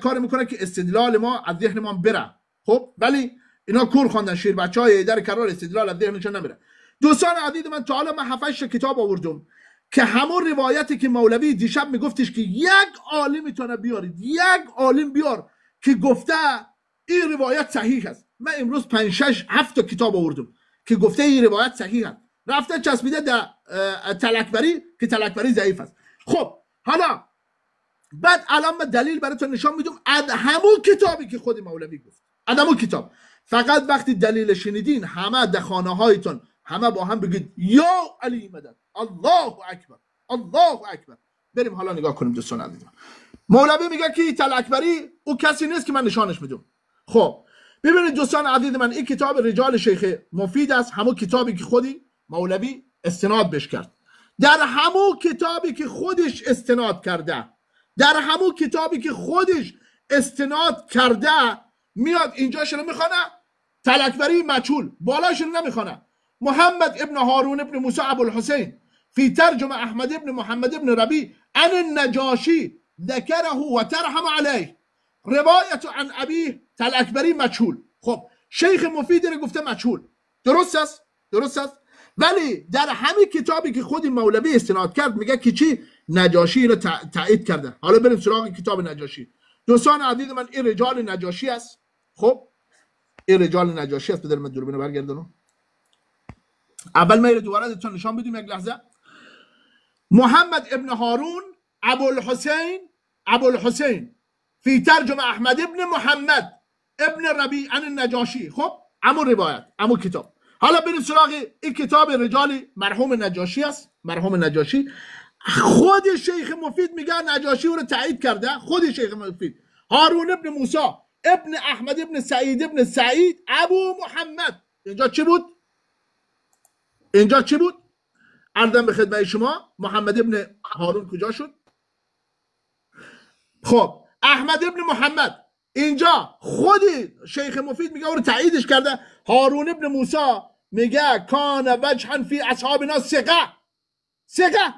کار میکنه که استدلال ما از ذهن ما بره، خب ولی اینا کور خواندن شیر بچهای در قرار استدلال از ذهنشون نمیره. دوستان عزیز من تا حالا من 7 کتاب آوردم که همون روایتی که مولوی دیشب میگفتش که 1 عالم میتونه بیارید، 1 عالم بیار که گفته این روایت صحیح است. من امروز 5 6 7 کتاب آوردم که گفته این روایت صحیح است، رفته چسبیده در تلکبری که تلکبری ضعیف است. خب حالا بعد الان من دلیل براتون نشان میدم از همون کتابی که خود مولوی گفت، از همون کتاب. فقط وقتی دلیل شنیدین همه در خانه هایتون همه با هم بگید یا علی مدد، الله اکبر، الله اکبر. بریم حالا نگاه کنیم دوستان عزیز. مولوی میگه که تلکبری او کسی نیست که من نشانش میدم. خب ببینید دوستان عزیز من این کتاب رجال شیخ مفید است، همون کتابی که خودی مولوی استناد بش کرد. در همون کتابی که خودش استناد کرده، در همون کتابی که خودش استناد کرده میاد اینجا شنو میخونه تلکبری مجهول، بالاش نمیخونه محمد ابن هارون ابن موسی ابو الحسین في ترجمة احمد ابن محمد ابن ربيع عن النجاشي ذكره وترحم عليه روایت عن ابيه تلکبری مجهول. خب شیخ مفید رو گفته مجهول، درست است؟ درست است. ولی در همین کتابی که خود مولوی استناد کرد میگه که چی؟ نجاشی رو تایید کرده. حالا بریم سراغ کتاب نجاشی. دوستان عزیز من این رجال نجاشی است. خب این رجال نجاشی است. بدرم دوربینو برگردونم. اول ما رو دوباره ازتون نشان بدیم یک لحظه. محمد ابن هارون ابو الحسین فی ترجمه احمد ابن محمد ابن ربیع عن النجاشی. خب امون روایت امون کتاب. حالا بریم سراغ این کتاب رجال مرحوم نجاشی است. مرحوم نجاشی خود شیخ مفید میگه نجاشی او رو تایید کرده، خود شیخ مفید. هارون ابن موسی ابن احمد ابن سعید ابن سعید ابو محمد. اینجا چی بود؟ اینجا چی بود؟ عرضم به خدمت شما محمد ابن هارون کجا شد؟ خب احمد ابن محمد اینجا خودی شیخ مفید میگه اون تاییدش کرده. هارون ابن موسی میگه کان وجها فی اصحابنا ثقه.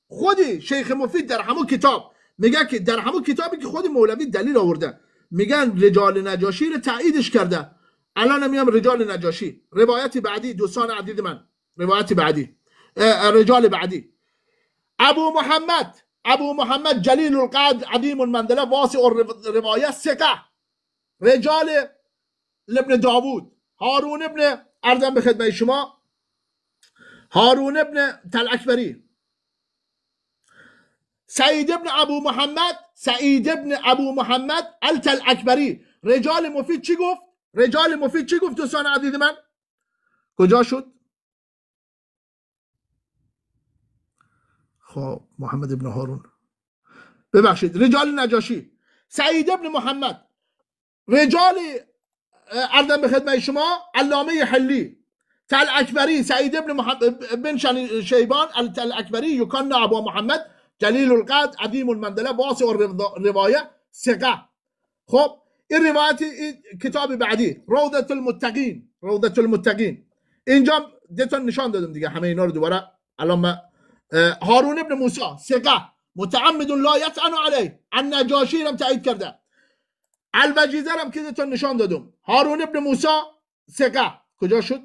خودی شیخ مفید در همون کتاب میگه که در همون کتابی که خود مولوی دلیل آورده میگن رجال نجاشی رو تاییدش کرده. الان میام رجال نجاشی روایت بعدی دوستان عزیز من، روایت بعدی رجال بعدی ابو محمد جلیل القدر عظیم المنزله واسع الروایه ثقه. رجال ابن داوود هارون ابن ارزم به خدمت شما هارون ابن تلاکبری سعید ابن ابو محمد التلاکبری. رجال مفید چی گفت؟ رجال مفید چی گفت دوستان عزیز من؟ کجا شد؟ خب محمد ابن هارون ببخشید رجال نجاشی سعید ابن محمد. رجال ارزم به خدمت شما علامه حلی تلاکبری سعید ابن محمد بن شیبان التلاکبری یکن ابو محمد جلیل القدر عظیم المنزله واسع الروایه ثقه. خب این روایت کتاب بعدی روضة المتقین. اینجا دتون نشان دادم دیگه همه اینا رو دوباره. الان هارون ابن موسی ثقه متعمد لا یطعن علیه عن نجاشی هم تایید کرده. الوجیزه هم که دتون نشان دادم. هارون ابن موسی ثقه کجا شد؟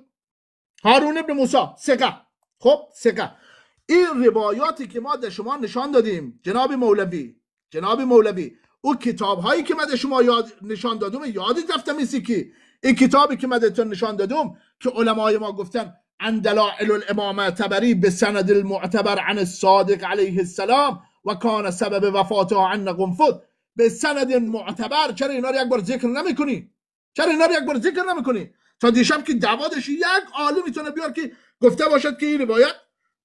هارون ابن موسی ثقه. خب ثقه. این روایاتی که ما در شما نشان دادیم جناب مولوی او کتاب هایی که من شما نشان دادم یادت رفته میسی که این کتابی که من نشان دادم که علمای ما گفتن عن دلائل الامامه تبری به سند المعتبر عن الصادق علیه السلام و کان سبب وفاته عن قنفذ به سند معتبر. چرا اینا رو یک بار ذکر نمیکنی؟ تا دیشب که دعوادش یک عالم میتونه بیار که گفته باشد که این روایت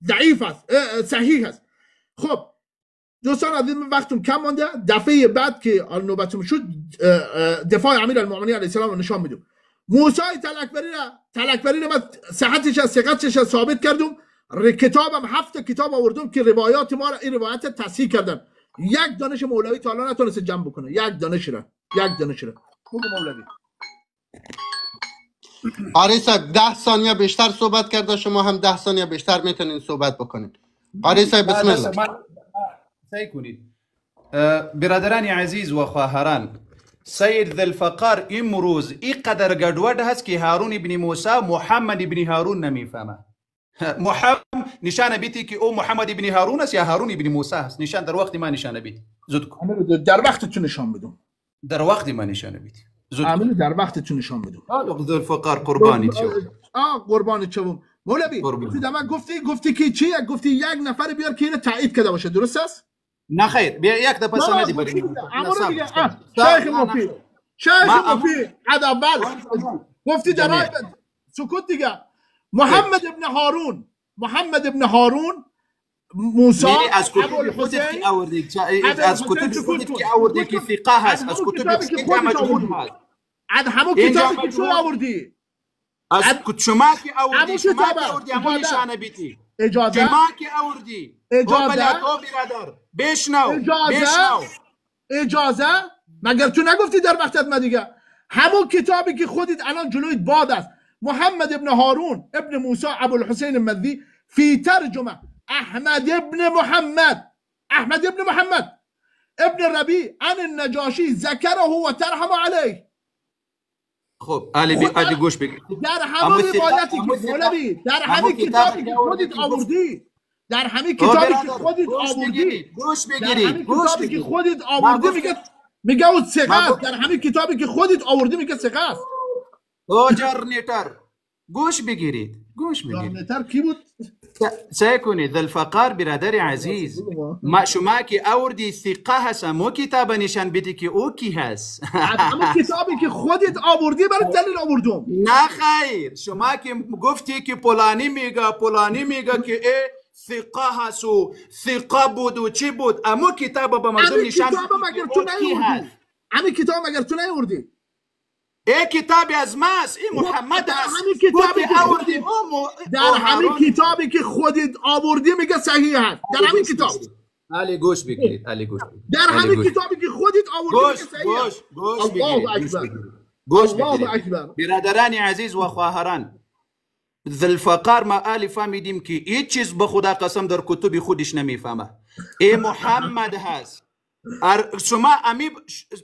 ضعیف است صحیح است. خب دوستان عزیز من وقتم کم مانده. دفعه بعد که نوبتم شد دفاع امیرالمومنین علیه السلام رو نشان میدم. موسی تلاکبری رو من صحتش از ثقتش ثابت کردم. کتابم 7 کتاب آوردم که روایات ما را این روایت تصحیح کردن. یک دانش مولوی تا الان نتونست جمع بکنه. یک دانش را خوب مولوی. آره صاحب 10 ثانیه بیشتر صحبت کرده، شما هم 10 ثانیه بیشتر میتونین صحبت بکنین. آره صاحب بسم الله. سعی کنید برادران عزیز و خواهران، سید ذوالفقار امروز اینقدر گډوډ هست که هارون ابن موسی محمد ابن هارون نمیفهمه. محمد نشانه بیتی که او محمد ابن هارون است یا هارون ابن موسی است. نشان در وقت ما نشانه بیت زود کن. در وقت تو نشان بدم. در وقت ما نشانه بیت زود کن. در وقت تو نشان بدم. ذوالفقار قربانی شو. قربانی شوم. مولوی گفتی که چی؟ گفتی یک نفر بیار که اینو تایید کرده باشه، درست است؟ نه خیر بیا یک دفعه سندی بریم. شیخ مفید عد اول گفتی در سکوت دیگه. محمد ابن هارون موسی از کتب خودت که آوردی که آوردی که ثقه هست، از کتب که مجهول هست. از همون کتابی که تو آوردی، از شما که آوردی، همون نشانه بیتی. اجازه شما که آوردی. اجازه مگر تو نگفتی در وقتت ما دیگه؟ همون کتابی که خودت الان جلویت باد است. محمد ابن هارون ابن موسی ابو الحسین المذی فی ترجمه احمد ابن محمد ابن ربیع عن النجاشی ذکره و ترحم علیه. خب علی گوش بگیر. در همون روایتی که مولوی در همین کتابی که خودت آوردی، در همین کتابی که خودت آوردی، گوش بگیرید. میگه او ثقه است. در همین کتابی که خودت آوردی میگه ثقه است. جرنیتر گوش بگیرید. جرنیتر کی بود؟ سعی کنید. ذوالفقار برادر عزیز، ما شما که آوردی ثقه هست، مو کتاب نشان بدی که او کی هست. همون کتابی که خودت آوردی برای دلیل آوردم. نه خیر، شما که گفتی که پلانی میگه که ثقه هست و ثقه بود و چی بود، اما کتاب با مردم نشان مگر تو نیوردی؟ همین کتاب مگر تو نیوردی؟ ای کتابی از ماست، این محمد هست. همین کتابی که آوردیم در همین کتابی که خودت آوردی میگه صحیح هست. در همین کتاب علی گوش بگیرید، علی گوش بگیرید. در همین کتابی که خودت آوردی میگه صحیح هست. گوش الله بگیرید. اکبر. گوش الله بگیرید. اکبر. برادران عزیز و خواهران، ذوالفقار ما آلی فهمیدیم که هیچ چیز به خدا قسم در کتب خودش نمیفهمه. ای محمد هست. شما امی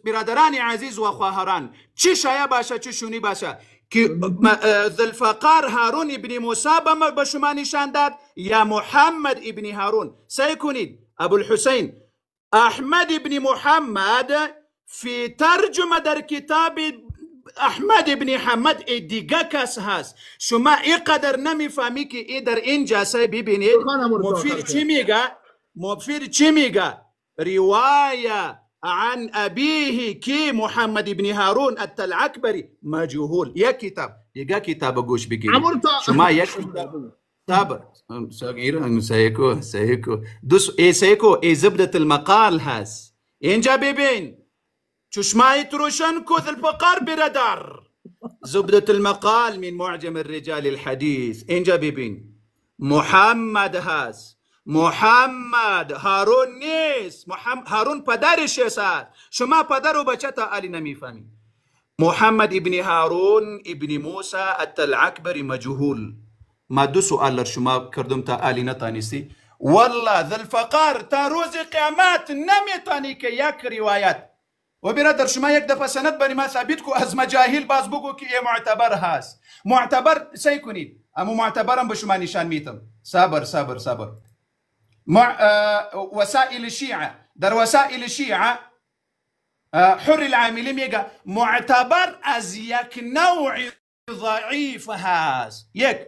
برادران عزیز و خواهران، چه شایع باشه چه شونی باشه که ذوالفقار هارون ابن موسی به شما نشان داد یا محمد ابن هارون؟ سعی کنید. ابو الحسین احمد ابن محمد فی ترجمه در کتاب احمد ابن حمد دیگه کس هست. شما اینقدر نمیفهمی که ای در این جلسه ببینید مفیر چی میگه؟ مفیر چی میگه؟ روايه عن أبيه كي محمد بن هارون التلعكبري مجهول. يا كتاب يا كتاب گوش بگیر. شما یک كتاب صغير سيكو دوس اي سيكو اي زبدة المقال هاس اینجا ببین چشمایت روشن کو ذوالفقار برادر. زبدة المقال من معجم الرجال الحديث اینجا ببین محمد هاس. محمد هارون نیست. هارون پدرش است. شما پدر و بچه تا علی نمیفهمی. محمد ابن هارون ابن موسی التلعکبری مجهول. ما دو سوال شما کردم تا علی نتانستی. والله ذوالفقار تا روز قیامت نمیتانی که یک روایت و برادر شما یک دفعه سند بری ما ثابت کو از مجاهل باز بگو که یه معتبر هست. معتبر سعی کنید اما معتبرم به شما نشان میتم. صبر صبر صبر. وسائل الشيعة در وسائل الشيعة حر العاملي میگه معتبر از یک نوع ضعیف هست. یک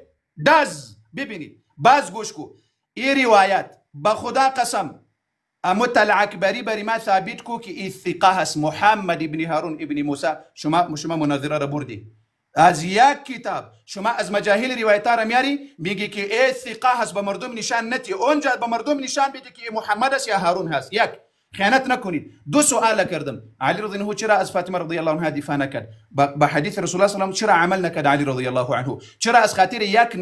دز ببینید باز گوش کو این روایت با خدا قسم متلعکبری بری ما ثابت کو که این ثقه هست. محمد ابن هارون ابن موسی شما مناظره را بردی از یک کتاب. شما از مجاهل روایت را میاری میگی که ای ثقه هست به مردم نشان نتی اونجا به مردم نشان بده که محمد است یا هارون هست. یک خیانت نکنید. دو سوال کردم. علی رضی الله عنه چرا از فاطمه رضی الله عنها دفاع نکرد؟ با حدیث رسول الله صلی الله علیه و چرا عمل نکرد علی رضی الله عنه؟ چرا از خاطر یک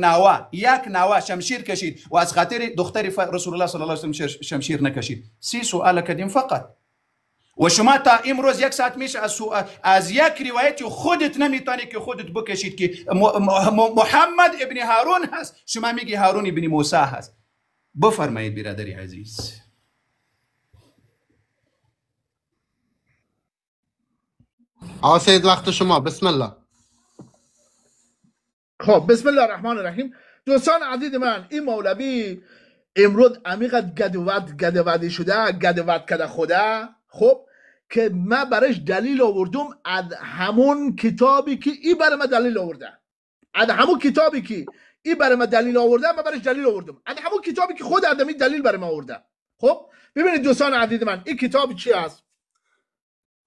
نوا شمشیر کشید و از خاطر دختر رسول الله صلی الله علیه و شمشیر نکشید؟ سی سوال کردیم فقط. و شما تا امروز یک ساعت میشه از یک روایت خودت نمیتونی که خودت بکشید که محمد ابن هارون هست. شما میگی هارون ابن موسی هست. بفرمایید برادری عزیز. آقا سید وقت شما. بسم الله. خب بسم الله الرحمن الرحیم. دوستان عزیز من، این مولوی امروز عمیقا گدودی شده، گدود کده خوده. خب که من برش دلیل آوردم از همون کتابی که ای برای من دلیل آورده. از همون کتابی که ای برای من دلیل آورده من برش دلیل آوردم. از همون کتابی که خود آدمی دلیل برای من آورده. خب ببینید دوستان عزیز من، این کتاب چی است؟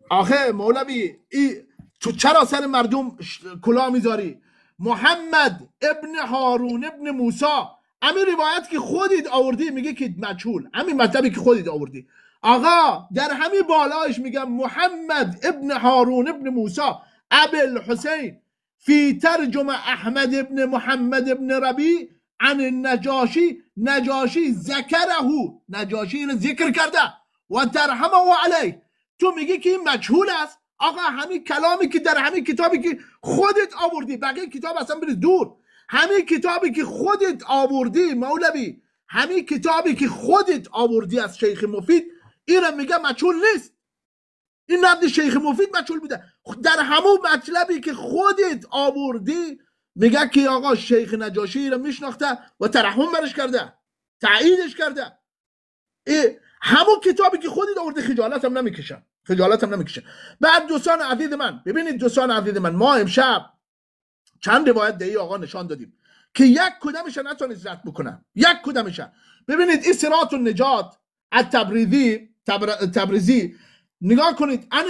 آخه مولوی تو چرا سر مردم کلاه میذاری؟ محمد ابن هارون ابن موسی، همین روایت که خودت آوردی میگه که مجهول. همین مطلبی که خودت آوردی آقا در همین بالایش میگم محمد ابن هارون ابن موسی ابو الحسین فی ترجمه احمد ابن محمد ابن ربی عن نجاشی ذکره، نجاشی رو ذکر کرده و ترحمه علیه. تو میگی که این مجهول است. آقا همین کلامی که در همین کتابی که خودت آوردی، بقیه کتاب اصلا برید دور. همین کتابی که خودت آوردی مولوی، همین کتابی که خودت آوردی از شیخ مفید، این رو میگه مجهول نیست. این نبض شیخ مفید مجهول بوده. در همون مطلبی که خودت آوردی میگه که آقا شیخ نجاشی رو میشناخته و ترحم برش کرده، تاییدش کرده. همون کتابی که خودت آوردی خجالت هم نمیکشه. بعد دوستان عزیز من ببینید، دوستان عزیز من، ما امشب چند روایت دهی آقا نشان دادیم که یک کدامش نتونید رد بکنم. یک کدامش. ببینید این صراط النجات تبریزی نگاه کنید. عن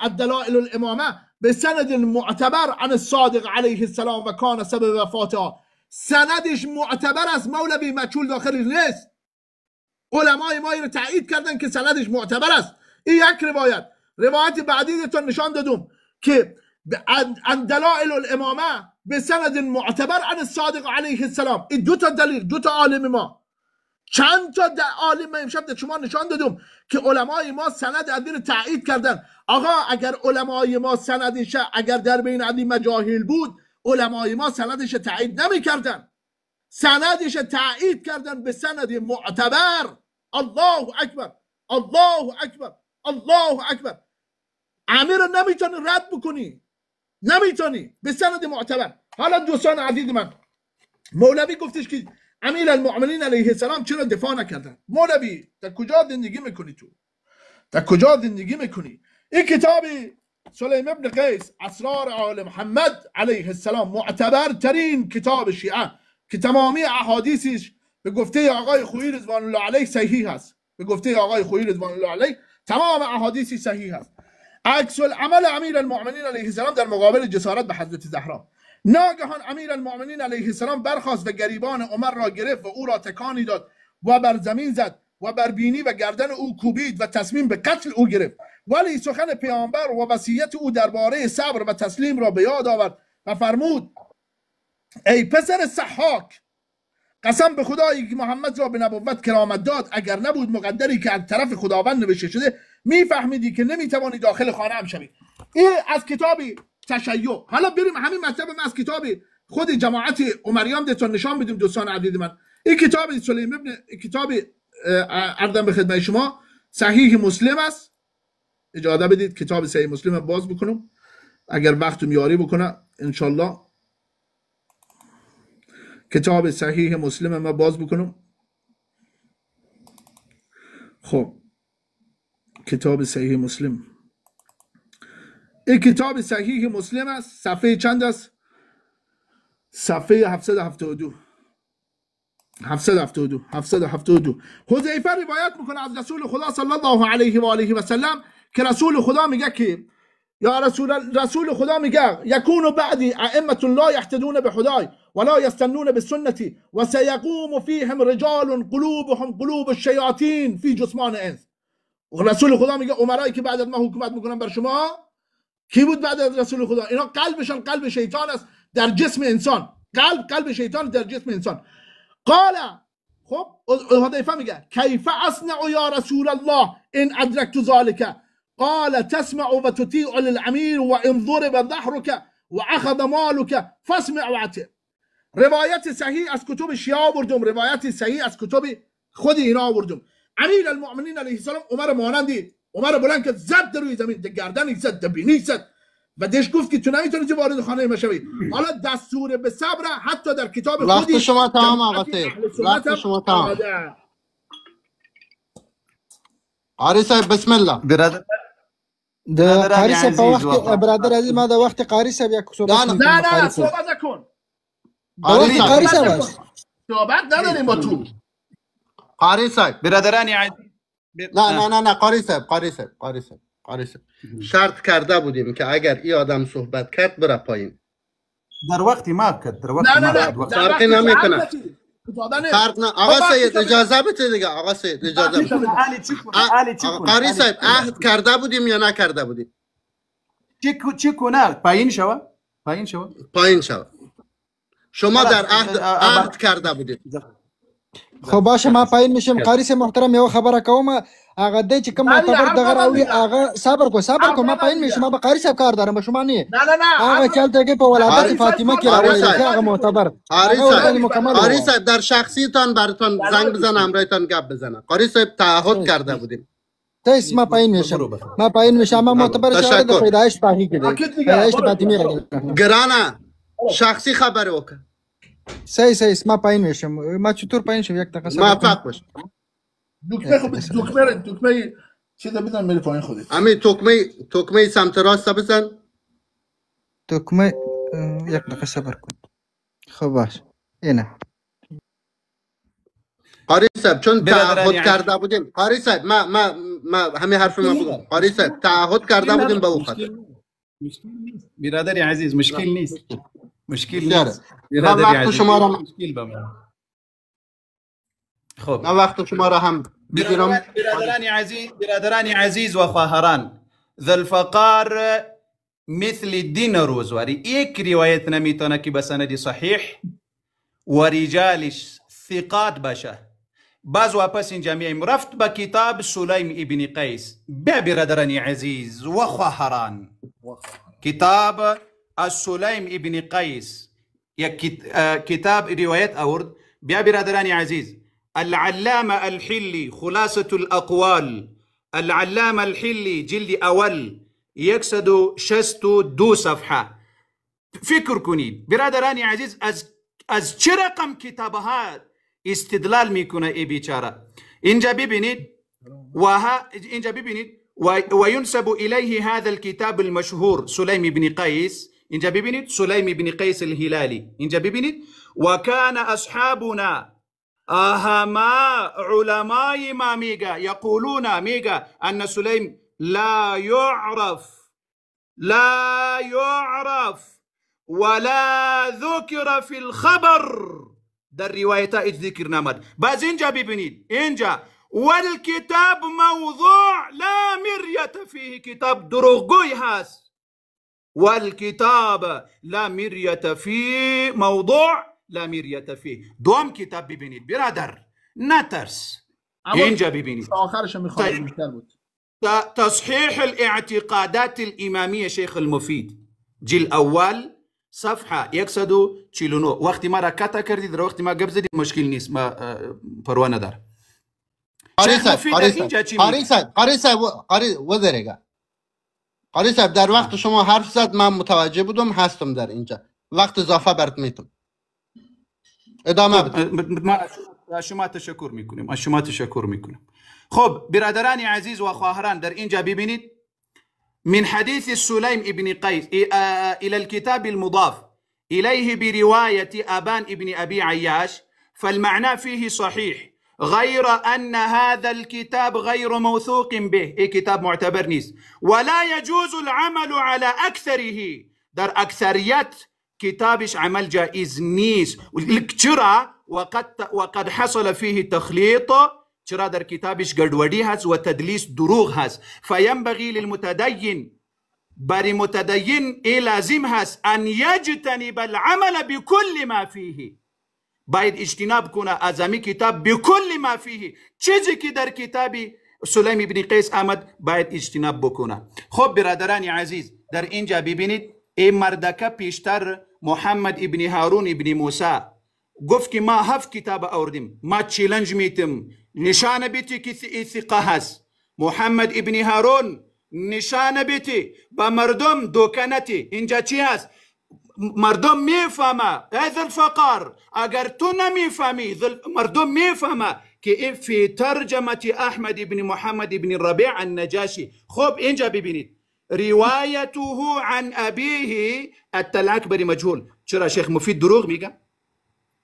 الدلائل الامامه به سند معتبر عن الصادق علیه السلام و کان سبب وفاته. سندش معتبر است مولوی، مجهول داخلی نیست. علمای ما رو تایید کردن که سندش معتبر است. این یک روایت. روایت بعدی تون نشان دادم که عن دلائل الامامه به سند معتبر عن الصادق علیه السلام. این دو تا دلیل، دو تا عالم ما، چند تا عالم امشب به شما نشان دادم که علمای ما سند ادین تایید کردن. آقا اگر علمای ما سندش، اگر در بین عدی مجاهل بود، علمای ما سندش تایید نمیکردن، سندش تایید کردن به سند معتبر. الله اکبر، الله اکبر، الله اکبر. امیر رو نمیتونی رد بکنی، نمیتونی، به سند معتبر. حالا دوستان عزیز من، مولوی گفتش که امیر المؤمنین علیه السلام چرا دفاع نکردن؟ مولوی در کجا زندگی میکنی تو؟ در کجا زندگی میکنی؟ این کتاب سلیم ابن قیس اسرار آل محمد علیه السلام معتبر ترین کتاب شیعه که تمامی احادیثش به گفته آقای خویی رضوان الله علیه صحیح هست. به گفته آقای خویی رضوان الله علیه تمام احادیثی صحیح هست. عکس العمل امیر المؤمنین علیه السلام در مقابل جسارت به حضرت زهرا. ناگهان امیر المؤمنین علیه السلام برخاست و گریبان عمر را گرفت و او را تکانی داد و بر زمین زد و بر بینی و گردن او کوبید و تصمیم به قتل او گرفت. ولی سخن پیامبر و وصیت او درباره صبر و تسلیم را به یاد آورد و فرمود: ای پسر ضحاک، قسم به خدایی که محمد را به نبوت کرامت داد، اگر نبود مقدری که از طرف خداوند نوشته شده، میفهمیدی که نمیتوانی داخل خانه هم شوی. این از کتابی تشیع. حالا بریم همین مطلب از کتاب خود جماعت عمریان دتون نشان بدیم دوستان عزیز من. این کتاب سلیم ابن، کتاب عرضم به خدمت شما صحیح مسلم است. اجازه بدید کتاب صحیح مسلم باز بکنم اگر وقتم یاری بکنه انشالله. کتاب صحیح مسلم ما باز بکنم. خب کتاب صحیح مسلم، این کتاب صحیح مسلم است. صفحه چند است؟ صفحه 772. 772 حذیفه روایت میکنه از رسول خدا صلی الله علیه و آله و سلم که رسول خدا میگه که یا رسول خدا میگه یکون بعدی ائمه لا یهتدون بهدای ولا یستنون بسنتی و سیقوم فیهم رجال قلوبهم قلوب الشیاطین فی جثمان انس. رسول خدا میگه عمرایی که بعد از من حکومت میکنن بر شما، کی بود بعد از رسول خدا؟ اینا قلبشان قلب شیطان است در جسم انسان. قلب شیطان در جسم انسان. قال، خب حذیفه میگه کیف اصنع یا رسول الله ان ادرکت ذلك؟ قال تسمع و تطیع للامیر و ان ضرب ظهرك و اخذ مالك فاسمع واطع. روایت صحیح از کتب شیعه آوردم، روایت صحیح از کتب خود اینا آوردم. امیر المؤمنین علیه السلام عمر مانندی، عمر بلند که زد روی زمین، ده گردنی زد، ده بینی زد و دش گفت که تو نمیتونی وارد خانه ما شوی. حالا دستور به صبر حتی در کتاب خودی. وقت شما تمام آقا سید، وقت شما تمام. قاری صاحب بسم الله. برادر قاری صاحب وقت برادر عزیز ما دا وقت قاری صاحب یک صحبت نه صحبت نکن. قاری صاحب صحبت نداریم با تو. قاری صاحب برادرانی عزیز، نه قاری صاحب شرط کرده بودیم که اگر این آدم صحبت کرد بره پایین. در وقتی ما کرد، در وقتی ما کرد. فرقی نمیکنه. آقا سید اجازه بده دیگه. آقا سید اجازه بده. قاری صاحب عهد کرده بودیم یا نکرده بودیم؟ چی کنه؟ پایین شو. شما در عهد کرده بودید. خب باشه ما پایین میشیم. قاری صاحب محترم یو خبره کوم، هغه دی چې کوم معتبر دغه راوي هغه صبر کو ما پایین میشم. ما به قاری صاحب کار دارم، شما نه. هغه چلته کې په ولادت فاطمه کې راوړل هغه معتبر. قاری صاحب در شخصیتان براتون زنگ بزنم، برایتان گپ بزنم. قاری صاحب تعهد کرده بودیم. تیس ما پایین میشم. ما معتبر شاهد د پیدایش پاهی کې دی، پیدایش فاطمه را گرانه شخصی خبر وکړه. صحیح ما پایین میشم. ما چطور پایین شم؟ یک دقیقه موفق باش. دکمه چیز بزن میره پایین خودت. همین تکمه سمت راست بزن. تکمه یک دقیقه صبر کن. خب باش. اینه. قاری صاحب چون تعهد کرده بودیم. قاری صاحب ما همین حرف ما بگم. قاری صاحب تعهد کرده بودیم به او خاطر. برادری عزیز مشکل نیست. وقت شما را خب وقت شما را هم بگیرم. برادرانی عزیز و خواهران، ذو الفقار مثل الدين روزواري. یک روایت نمیتونه که به سند صحیح و رجالش ثقات باشه. باز واپس اینجا میایم رفت به کتاب سلیم ابن قیس. برادرانی عزیز و خواهران، کتاب السلیم ابن قیس یک کتاب روایت آورد. بیا برادرانی عزیز، العلامة الحلي خلاصة الأقوال، العلامة الحلي جلد أول 162 صفحة. فکر کنید برادرانی عزیز از چه رقم کتابها استدلال میکنه ای بیچاره. اینجا ببینید وينسب إليه هذا الكتاب المشهور سليم بن قيس. اینجا ببینید سليم بن قيس الهلالي. اینجا ببینید وكان أصحابنا أهما علماء ما ميغا يقولون ميغا أن سليم لا يعرف ولا ذكر في الخبر. در روایتا ايش ذكر نامد. باز اینجا ببینید اینجا والكتاب موضوع لا مرية فيه. كتاب دروغوي هاست. والكتاب لا مرية فيه، موضوع لا مرية فيه. دوم کتاب ببینید برادر، نترس. اینجا ببینید آخرش میخوام بیشتر بود. تصحيح الاعتقادات الإمامية شيخ المفيد جيل أول صفحة 149. وقتی ما را کتا کردید در وقتی ما گپ زدید مشکل نیست، ما پروا نداره. قاری صاحب در وقت شما حرف زد من متوجه بودم، هستم در اینجا، وقت اضافه برات میتونم ادامه بدم. شما تشکر میکنم. خب برادرانی عزیز و خواهران، در اینجا ببینید من حديث سليم ابن قيس إلى الكتاب المضاف إليه برواية أبان ابن أبي عياش، فالمعنى فيه صحيح غير أن هذا الكتاب غير موثوق به. كتاب معتبر نيس، ولا يجوز العمل على أكثره. در أكثريات كتابش عمل جائز نيس. وقد حصل فيه تخليط. چرا در کتابش گردوڑی هست و تدلیس دروغ هست. فینبغی للمتدین، بر متدین لازم هست ان یجتنب العمل بكل ما فيه. باید اجتناب کنه از امی کتاب بكل ما فيه. چیزی که در کتاب سلیم ابن قیس آمد باید اجتناب بکنه. خب برادرانی عزیز، در اینجا ببینید این مردکه پیشتر محمد ابن هارون ابن موسی گفت که ما 7 کتاب آوردیم. ما چیلنج میتم نشانه بیتی که ثقه هست. محمد ابن هارون نشانه بیتی با مردم دوکنتی. اینجا چی هست؟ مردم میفهمه ای ذو الفقار. اگر تو نمیفهمی مردم میفهمه که این فی ترجمه احمد ابن محمد ابن ربیع النجاشی. خب اینجا ببینید روایته عن ابیه التلعکبری مجهول. چرا شیخ مفید دروغ میگه؟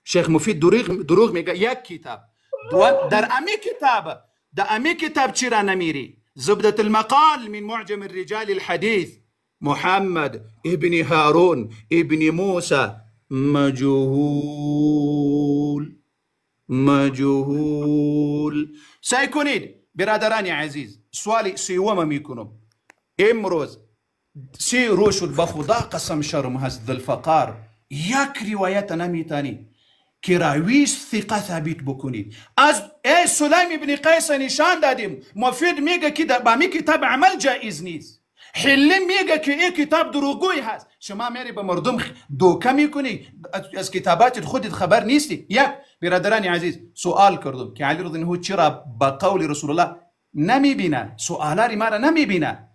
شیخ مفید دروغ میگه. یک کتاب در امی کتاب چرا نمیری؟ زبدة المقال من معجم الرجال الحديث محمد ابن هارون ابن موسى مجهول. سعی کنید برادرانی عزیز، سوالی سیوم میکنم. امروز 3 روز شد به خدا قسم شرم هست ذو الفقار یک روایت نمیتانی که راویش ثقه ثابت بکنید. از سلیم ابن قیس نشان دادیم. مفید میگه که با می کتاب عمل جایز نیست. حلی میگه که این کتاب دروغگوی هست. شما میری به مردم دوکه میکنی، از کتابات خودت خبر نیستی. یک برادرانی عزیز، سوال کردم که علی رضی الله چرا با قول رسول الله نمیبینه؟ سوالاری ما را نمیبینه،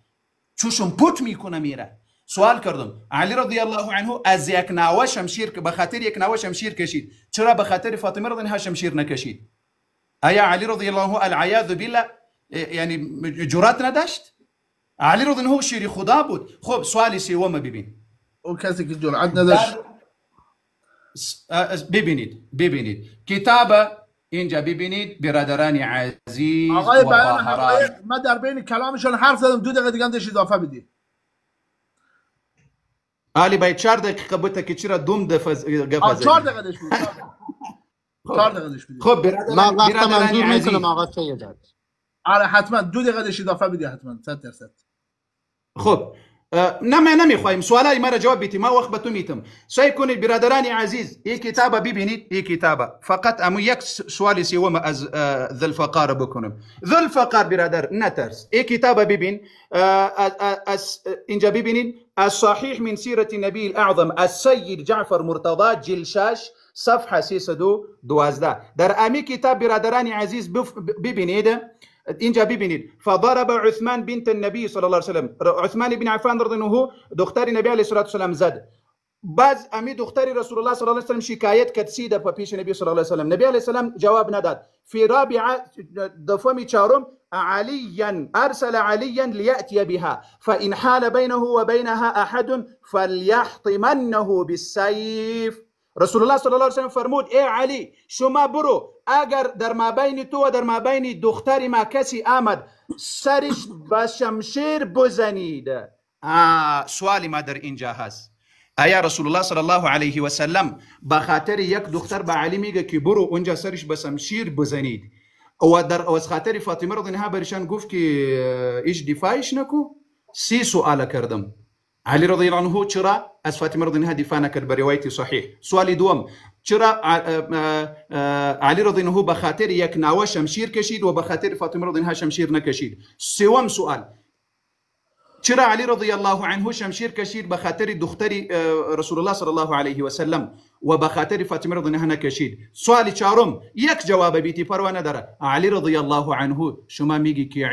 چوشم پوت میکنه میره. سوال کردم علی رضی الله عنه از یک ناوه شمشیر که به خاطر یک ناوه شمشیر کشید، چرا به خاطر فاطمه رضی الله شمشیر نکشید؟ آیا علی رضی الله العیاذ بالله یعنی جرأت نداشت؟ علی رضی الله شیر خدا بود. خب سوالی سوم ببین. او کسی که جرأت نداشت. ببینید کتاب اینجا ببینید برادرانی عزیز. آقای بیان حقایق، من در بین کلامشون حرف زدم، 2 دقیقه دیگه اندش اضافه بدید. علی باید 4 دقیقه بوده که چرا دوم دفعه گفت زدی. 4 دقیقه دش بود. 4 دقیقه دش بود. خب من وقت منظور میکنم آقا سید. آره حتما 2 دقیقه دش اضافه بدید، حتما 100%. خب نمیخوایم سوالای مرا جواب بیتی، ما وقت به تو میتم. سعی کنید برادران عزیز این کتاب ببینید، این کتاب فقط اما یک سوال سوم از ذوالفقار بکنم. ذوالفقار برادر نترس، این کتاب ببین، اینجا ببینید الصحيح من سيرة النبي الأعظم السيد جعفر مرتضى جلشاش صفحه 312. در امی کتاب برادران عزیز ببینید، اینجا ببینید فضرب عثمان بنت النبي صلی الله علیه وسلم، عثمان بن عفان رضی الله عنه دختر نبی علیه الصلاه والسلام زد. بعض امی دختر رسول الله صلی الله علیه وسلم شکایت کرد سیده پیش نبی صلی الله علیه وسلم، نبی علیه السلام جواب نداد. فی رابعه دفعه چهارم عليا ارسل عليا لياتي بها فان حال بينه وبينها احد فليحطمنه بالسيف. رسول الله صلی الله علیه وسلم فرمود ای علی شما برو، اگر در مابین تو و در مابین دختر ما کسی آمد سرش با شمشیر بزنید. سوالی ما در اینجا هست، آیا رسول الله صلی الله علیه و سلم با خاطر یک دختر به علی میگه که برو اونجا سرش با شمشیر بزنید و در از خاطر فاطمه رضی الله عنها برشان گفت که ایش دفاعش نکو؟ سی سوال کردم. علی رضی الله عنه چرا از فاطمه رضی الله عنها دفاع نکرد به روایت صحیح؟ سوال دوم، چرا علی رضی الله عنه به خاطر یک ناوه شمشیر کشید و به خاطر فاطمه رضی الله عنها شمشیر نکشید؟ سوم سوال، چرا علی رضی الله عنه شمشیر کشید به خاطر دختری رسول الله صلی الله علیه و سلم و به خاطر فاطمه رضی الله عنها نکشید؟ سوال چهارم یک جواب بیتی پروا نداره، علی رضی الله عنه شما میگی که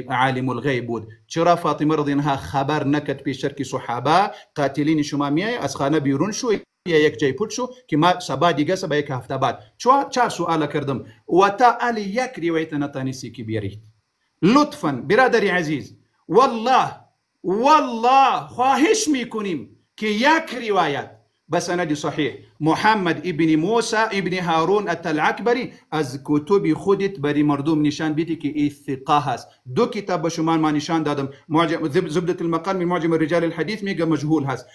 عالم الغیب بود، چرا فاطمه رضی الله عنها خبر نکرد پیش که صحابه قاتلین شما میای از خانه بیرون شو یا یک جای پوت شو که ما سبا دیگه سبا یک هفته بعد؟ چهار سوال کردم و تا علی یک روایت نتانیسی که بیارید. لطفا برادری عزیز والله خواهش میکنیم که یک روایت بسند صحیح محمد ابن موسی ابن هارون التلعکبری از کتب خودت بری مردم نشان بیدی که این ثقه هست. دو کتاب به شما ما نشان دادم، زبدة المقال من معجم رجال الحديث میگه مجهول هست،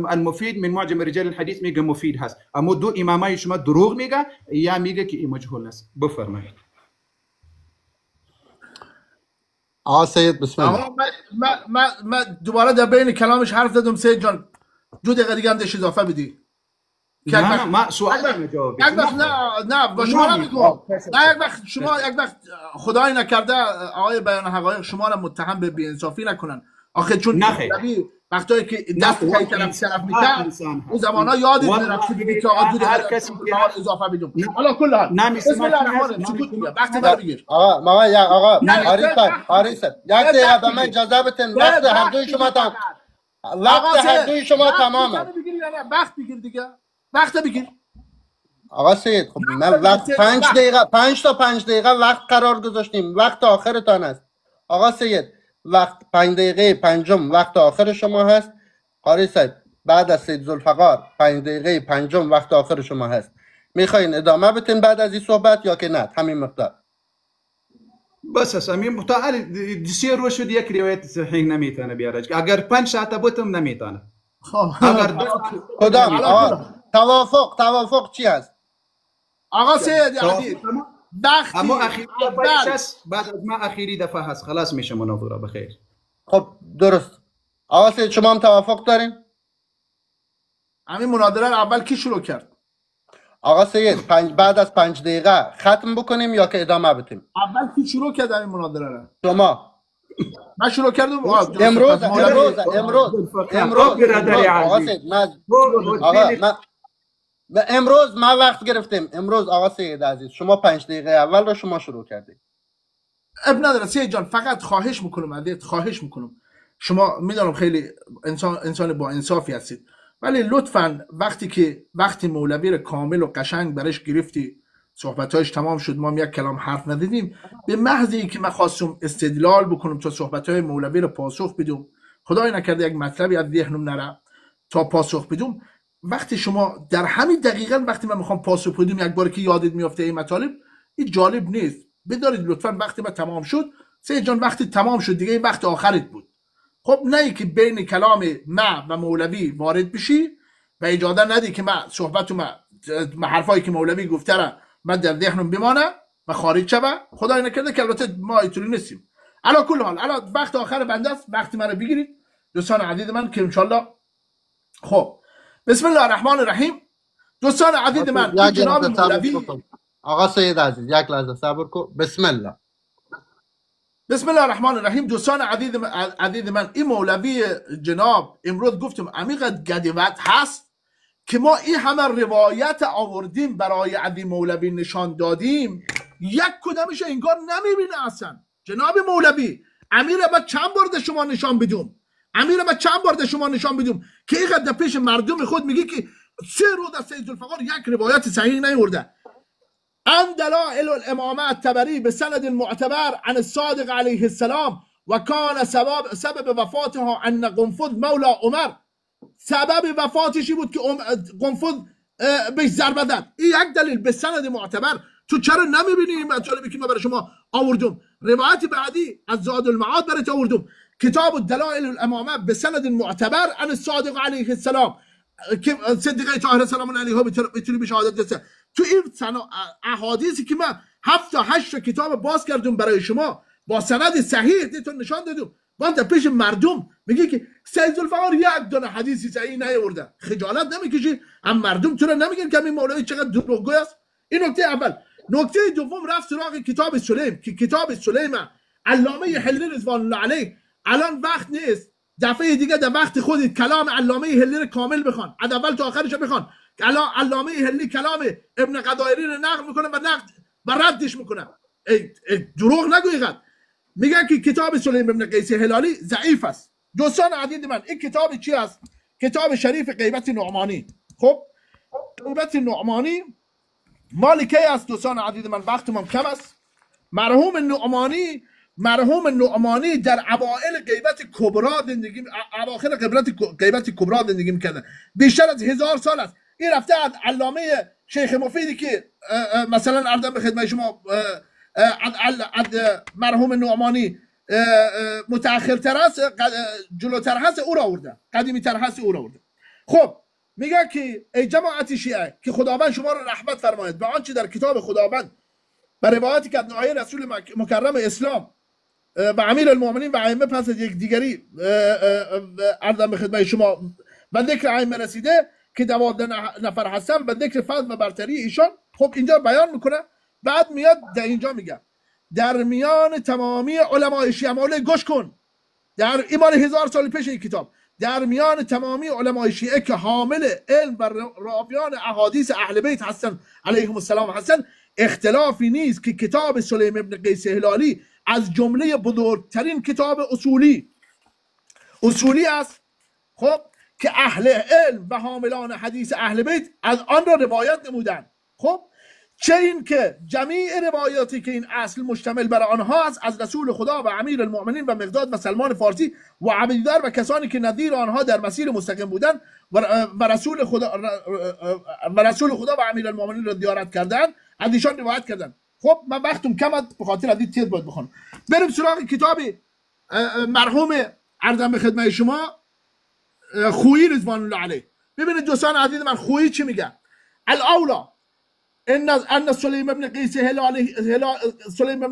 المفید من معجم رجال الحديث میگه مفید هست، اما دو امامای شما دروغ میگه یا میگه که این مجهول هست. بفرمایید. سید بسم الله. ما دوباره در بین کلامش حرف زدم سید جان، دو دقیقه دیگه هم داشت اضافه بدی. نه ما سوال نمیجاوبی. نه با شما نمیگم. نه یک وقت خدای نکرده آقای بیان حقایق شما را متهم به بی‌انصافی نکنن. آخه چون وقتایی که دست کاری طرف طرف میکرد اون زمانا یادت میرفت که آقا دو دقیقه اضافه بدم. حالا کل حال بسم الله الرحمن الرحیم سکوت میگه وقت داره بگیر. آقا حاریص یک دقیقه به من اجازه بدین، وقت هر دوی شما تمام. وقت هر دوی شما تمامه. وقت بگیر دیگه، وقت بگیر. آقا سید خب من وقت 5 تا 5 دقیقه وقت قرار گذاشتیم، وقت آخرتان است. آقا سید وقت 5 دقیقه پنجم وقت آخر شما هست. قاری صاحب بعد از سید ذوالفقار 5 دقیقه پنجم وقت آخر شما هست. میخواین ادامه بدین بعد از این صحبت یا که نه همین مقدار؟ بس اسمی متعال سی روز شد یک روایت صحیح نمیتونه بیاره، اگر 5 ساعت بودم نمیتونه. اگر کدام توافق چی هست؟ آقا سید عزیز اما اخیری بعد از ما اخیری دفعه هست، خلاص میشه مناظره بخیر. خب درست. آقا سید شما هم توافق دارین؟ همین مناظره اول کی شروع کرد؟ آقا سید بعد از 5 دقیقه ختم بکنیم یا که ادامه بدیم؟ اول کی شروع کرد همین مناظره را؟ شما. من شروع کردم. امروز امروز ما وقت گرفتیم. امروز آقا سید عزیز شما 5 دقیقه اول رو شما شروع کردید. اب نداره سید جان، فقط خواهش میکنم شما میدونم خیلی انسان با انصافی هستید، ولی لطفاً وقتی مولوی رو کامل و قشنگ برش گرفتی صحبتایش تمام شد ما یک کلام حرف ندیدیم، به محض اینکه من خواستم استدلال بکنم تا صحبتهای مولوی رو پاسخ بدم، خدای نکرده یک مطلبی از ذهنم نره تا پاسخ بدم، وقتی شما در همین دقیقاً وقتی من میخوام پاسخ بدم یک بار که یادت میافته این مطالب، این جالب نیست. بدارید لطفاً وقتی من تمام شد سید جان، وقتی تمام شد دیگه این وقت آخرت بود. خب نه که بین کلام ما و مولوی وارد بشی و اجازه ندی که من صحبت و حرفایی که مولوی گفته را من در ذهنم بمانه و خارج شوه. خدای نکرده که البته ما اینطوری نیستیم، علا کل حال الان وقت آخر بنده است، وقت من رو بگیرید دوستان عزیز من که انشالله. خب بسم الله الرحمن الرحیم. دوستان عزیز من این جناب مولوی. آقا سید عزیز یک لحظه صبر کن. بسم الله. بسم الله الرحمن الرحیم. دوستان عزیز من این مولوی جناب امروز گفتم عمیق گدیوت هست که ما این همه روایت آوردیم برای عدی مولوی نشان دادیم، یک کدامش انگار نمیبینه اصلا. جناب مولوی امیر ما چند بار شما نشان بدیم، امیر ما چند بار شما نشان بدیم که اینقدر پیش مردم خود میگی که 3 روز از سید ذوالفقار یک روایت صحیح نیورده. ان دلائل الامامه الطبری بسند معتبر عن الصادق علیه السلام و کان سبب وفاتها ان قنفذ مولا عمر. سبب وفاتشی بود که قنفذ بهش ضربه داد. این یک دلیل به سند معتبر. تو چرا نمیبینی این مطالبی که ما برای شما آوردم؟ روایت بعدی از زاد المعاد برای تو آوردم، کتاب دلائل الامامه به سند معتبر عن الصادق علیه السلام که صدیقه طاهره سلام الله علیها میتونی به شهادت رسه. تو این احادیثی که من 7 تا 8 کتاب باز کردم برای شما با سند صحیح دیتون نشان دادم، وانت پیش مردم میگی که سید ذوالفقار یک دونه حدیثی صحیح نیاورده. خجالت نمیکشی؟ اما مردم تو رو نمیگن که این مولوی چقدر دروغگوی است؟ این نکته اول. نکته دوم رفت سراغ کتاب سلیم که کتاب سلیم علامه حلی رضوان الله علیه الان وقت نیست، دفعه دیگه در وقت خودت کلام علامه حلی رو کامل بخوان، از اول تا آخرش بخوان. الان علامه حلی کلام ابن قدایری رو نقل میکنه و ردش میکنه. دروغ نگوی قد. میگن که کتاب سلیم ابن قیس هلالی ضعیف است. دوستان عزیز من این کتاب چی است؟ کتاب شریف غیبت نعمانی. خب غیبت نعمانی مال کی است دوستان عزیز من؟ وقتم کم است. مرحوم نعمانی در اوائل غیبت کبرا زندگی، اواخر غیبت کبرا زندگی میکردن. بیشتر از 1000 سال است. این رفته از علامه شیخ مفیدی که مثلا عرضم به خدمت شما از مرحوم نعمانی متأخرتر است، جلوتر هست، او را آورده، قدیمی تر هست، او را آورده. خب میگه که ای جماعت شیعه که خداوند شما را رحمت فرماید به آنچه در کتاب خداوند بر روایتی که از نوعی رسول مکرم اسلام و امیر المؤمنین و ائمه پس از یک دیگری عرضم به خدمت شما و ذکر ائمه رسیده که 12 نفر هستن و ذکر فضل و برتری ایشان. خب اینجا بیان میکنه، بعد میاد در اینجا میگه در میان تمامی علمای شیعه، مولوی گوش کن، در ایمان 1000 سال پیش این کتاب، در میان تمامی علمای شیعه که حامل علم و راویان احادیث اهل بیت هستند علیهم السلام هستند، اختلافی نیست که کتاب سلیم ابن قیس هلالی از جمله بزرگترین کتاب اصولی است. خب که اهل علم و حاملان حدیث اهل بیت از آن را روایت نمودند. خب چه این که جمیع روایاتی که این اصل مشتمل بر آنها است از رسول خدا و امیر المؤمنین و مقداد و سلمان فارسی و عبیدر و کسانی که نظیر آنها در مسیر مستقیم بودند و رسول خدا و امیر المؤمنین را زیارت کردند، از ایشان روایت کردند. خب من وقتم کم است، به خاطر ادیت تیز باید بخونم. بریم سراغ کتاب مرحوم عرضم به خدمت شما خویی رضوان الله علیه. ببینید دوستان عزیز من خویی چی میگه؟ الاولا ان سلیم ابن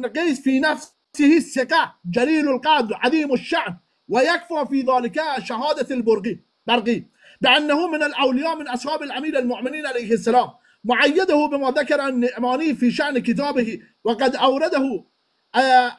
قیس في نفسه ثقة جليل القدر عظيم الشأن ويكفى في ذلك شهادة البرقي بأنه من الأولياء من أصحاب الأمير المؤمنين عليه السلام، معيده بما ذكر النعماني في شأن كتابه وقد أورده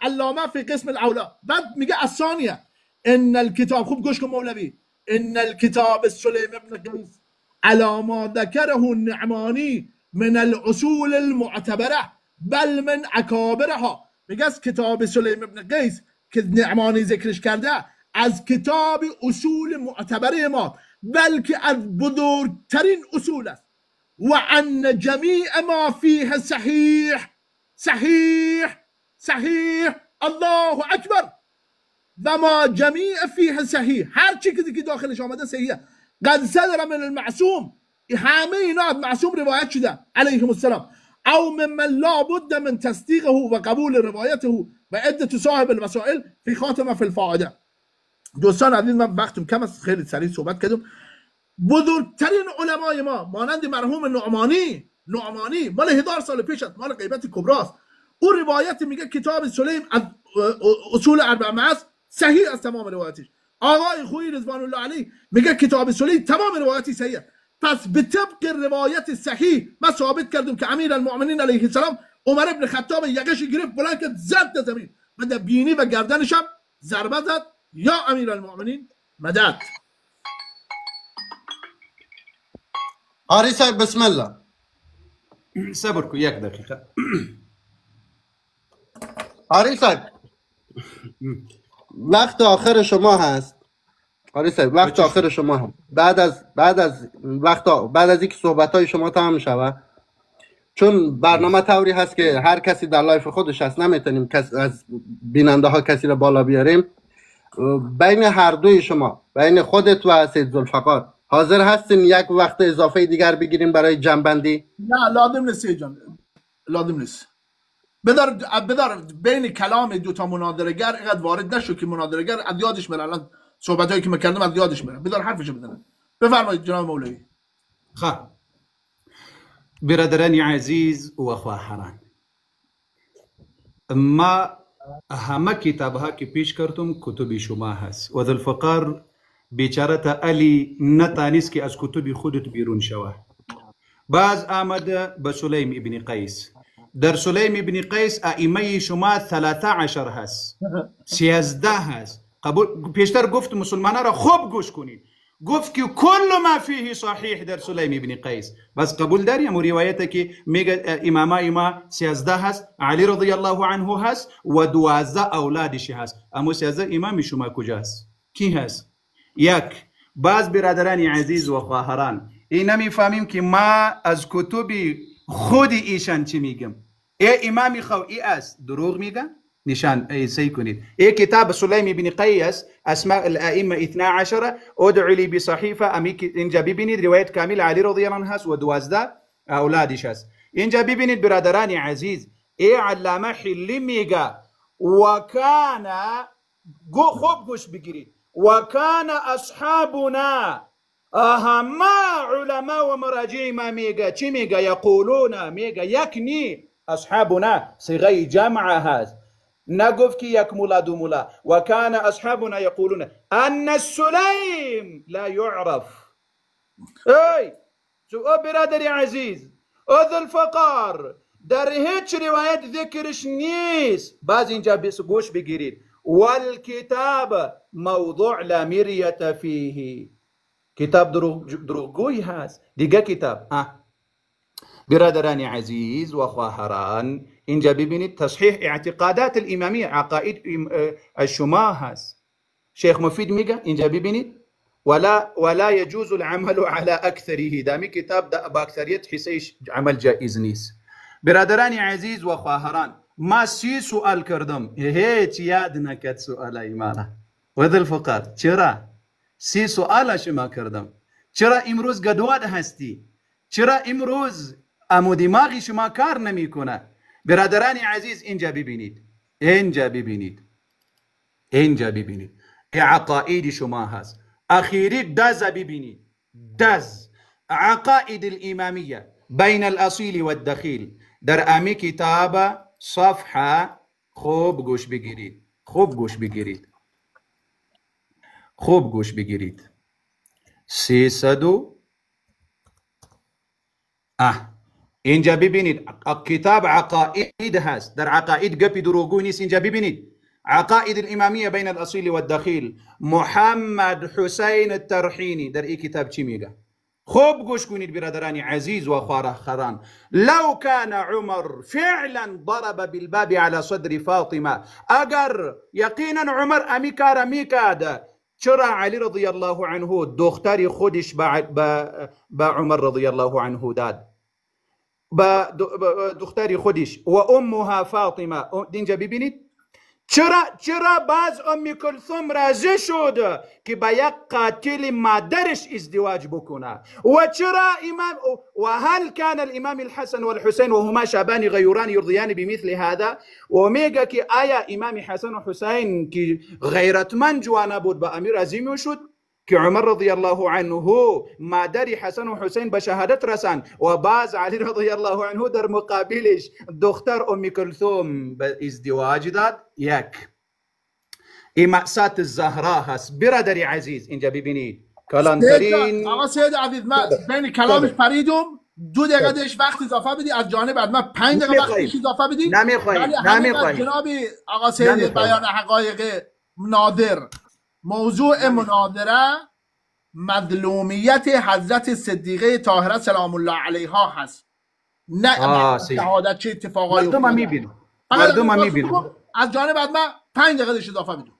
علامة في قسم الأولى. بعد میگه الثانية ان الكتاب، خوب گوش کن مولوی، ان الكتاب سلیم ابن قیس على ما ذكره النعماني من الاصول المعتبره بل من اکابرها. میگه کتاب سلیم ابن قیس که نعمانی ذکرش کرده از کتاب اصول معتبره ما، بلکه از بزرگترین اصول است. و ان جمیع ما فیه صحیح الله اکبر و ما جمیع فیه صحیح، هر چی که داخلش آمده صحیحه. قد صدر من المعصوم، همه اینا از معصوم روایت شده علیهم السلام، او ممن لا بد من تصدیقه و قبول روایته و عدت صاحب الوسائل فی خاتمه فی الفائده. دوستان عزیز من وقتم کم است، خیلی سریع صحبت کردم. بزرگترین علمای ما مانند مرحوم نعمانی مال 1000 سال پیش است، مال غیبت کبراست. او روایت میگه کتاب سلیم از اصول اربع است صحیح از تمام روایاتش. آقای خویی رضوان الله علیه میگه کتاب سنی تمام روایاتی صحیح. پس به طبق روایت صحیح ما ثابت کردیم که امیر المؤمنین علیه السلام عمر ابن خطاب یقش گرفت بلند کرد زد زمین و در بینی و گردنش هم ضربه زد. یا امیر المؤمنین مدد. قاری صاحب بسم الله. صبر کو یک دقیقه. قاری صاحب وقت آخر شما هست. قاری صاحب وقت آخر شما هست. بعد از اینکه صحبت‌های شما تمام شود، چون برنامه طوری هست که هر کسی در لایف خودش هست، نمیتونیم از بیننده ها کسی را بالا بیاریم. بین هر دوی شما، بین خودت و سید ذوالفقار، حاضر هستین یک وقت اضافه دیگر بگیریم برای جنبندی؟ نه لازم نیست جان، لازم نیست. بدار بین کلام دو تا مناظره‌گر اینقدر وارد نشو که مناظره‌گر از یادش بره. الان صحبتایی که می‌کردم از یادش بره. بدار حرفشو بزنه. بفرمایید جناب مولوی. خب برادران عزیز و خواهران، ما همه کتاب ها که پیش کردم کتب شما هست و ذوالفقار بیچاره تا علی نتانست که از کتب خودت بیرون شوه. باز آمده به سلیم ابن قیس. در سلیم ابن قیس ائمه شما 13 هست، 13 هست. قبول پیشتر گفت مسلمانان را خوب گوش کنید، گفت که کل ما فيه صحیح در سلیم ابن قیس. بس قبول داریم روایت که میگه امام 13 هست، علی رضی الله عنه هست و 12 اولادش هست. اما 13 امام شما کجاست؟ کی هست؟ یک. باز برادران عزیز و خواهران، این نمیفهمیم که ما از کتب خود ایشان چی میگم. ای امام خوئی است دروغ میگه؟ نشان سعی کنید. ای کتاب سلیم ابن قیس اسماء الائمه 12 ادعو لی بصحیفه، امی اینجا ببینید روایت کامل علی رضی الله عنه هست و 12 اولادش هست. اینجا ببینید برادران عزیز، ای علامه حلی میگه و کان، خوب گوش بگیرید، و کان اصحابنا، ما علماء و مراجع ما میگه چی میگه؟ یقولون، میگه یکنی اصحابنا صیغه جمع هست، نگفت که یک مولا دو مولا. و کان اصحابنا یقولون ان السلیم لا یعرف. ای برادر عزیز، ذوالفقار در هیچ روایت ذکرش نیست. باز اینجا گوش بگیرید، والکتاب موضوع لا مریة فیه، کتاب دروغگوی هست دیگه کتاب. برادران عزیز و خواهران، اینجا ببینید تصحیح اعتقادات الامامیه، عقاید شما هست. شیخ مفید میگه اینجا ببینید ولا يجوز العمل على اکثره، دامی کتاب با اکثریت حسیش عمل جائز نیست. برادران عزیز و خواهران، ما 30 سوال کردم، هیچ یاد نکرد سوال ایمانه و ذوالفقار. چرا 30 سوال شما کردم؟ چرا امروز گدواد هستی؟ چرا امروز امو دماغی شما کار نمیکنه؟ برادران عزیز اینجا ببینید، اینجا ببینید، اینجا ببینید عقاید شما هست. اخیری دز ببینید، دز عقاید الامامیه بین الاصیل و الدخیل در امی کتاب صفحه. خوب گوش بگیرید، خوب گوش بگیرید، خوب گوش بگیرید. 300 اینجا ببینید کتاب عقاید هست، در عقاید گپی دروغگوی نیست. اینجا ببینید عقاید الامامیه بین الاصیل و الدخیل، محمد حسین الترحینی در این کتاب چی میگه؟ خوب گوش کنید برادران عزیز و خواهران. لو كان عمر فعلا ضرب بالباب على صدر فاطمه، اگر یقینا عمر امی کار میکرد، چرا علی رضی الله عنه دختری خودش با عمر رضی الله عنه داد؟ با دختری خودش و امها فاطمه. اینجا ببینید چرا باز ام کلثوم راضی شد که با یک قاتل مادرش ازدواج بکنه؟ و چرا امام و هل كان الامام الحسن والحسين وهما شابان غيوران يرضيان بمثل هذا؟ و میگه که آیا امام حسن و حسین که غیرتمند جوانه بود با امیر راضی میشد که عمر رضی الله عنه مادر حسن و حسین به شهادت رساند و باز علی رضی الله عنه در مقابلش دختر ام کلثوم به ازدواج داد. یک این مأساة الزهرا هست. برادر عزیز اینجا ببینید کلانترین. آقا سید عزیز من بین کلامش پریدم، 2 دقیقه دهش وقت اضافه بدی از جانب من 5 دقیقه وقتش اضافه بدی. نمیخوایم جناب آقا سید بیان حقایق نادر. موضوع مناظره مظلومیت حضرت صدیقه طاهره سلام الله علیها هست، نه شهادت چه اتفاقایی مردم میبینن. از جانب من 5 دقیقه دهش اضافه بدی.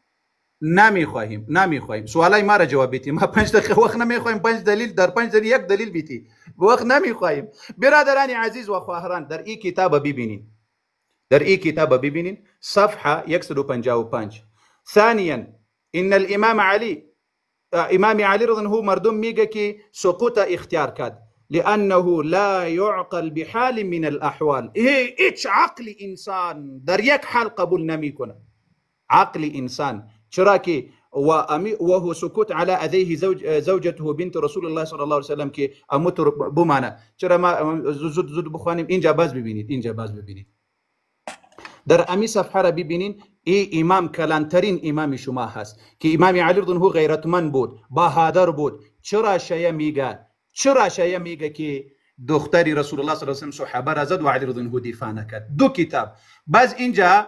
نمیخواهیم سوالای ما را جواب بیتی. ما 5 دقیقه وقت نمیخواهیم 5 دلیل در 5 دلیل 1 دلیل بیتی وقت نمیخواهیم. برادران عزیز و خواهران در این کتاب ببینین صفحه 155. ثانیا ان الامام علی امام علی رضی الله عنه مردم میگه که سقوط اختیار کرد لانه لا يعقل بحال من الاحوال. هیچ عقل انسان در یک حال قبول نمیکنه. عقل انسان چرا که وهو سكوت على اذيه زوجته بنت رسول الله صلی الله علیه وسلم که اموت بمانه. چرا ما زود بخوانیم اینجا باز ببینید در امی صفحه را ببینین. ای امام کلانترین امام شما هست که امام علی رضی الله عنه غیرتمند بود، بهادر بود. چرا شیعه میگه که دختری رسول الله صلی الله علیه و سلم صحابه را زد و علی رضی الله عنه دفاع نکرد. 2 کتاب. باز اینجا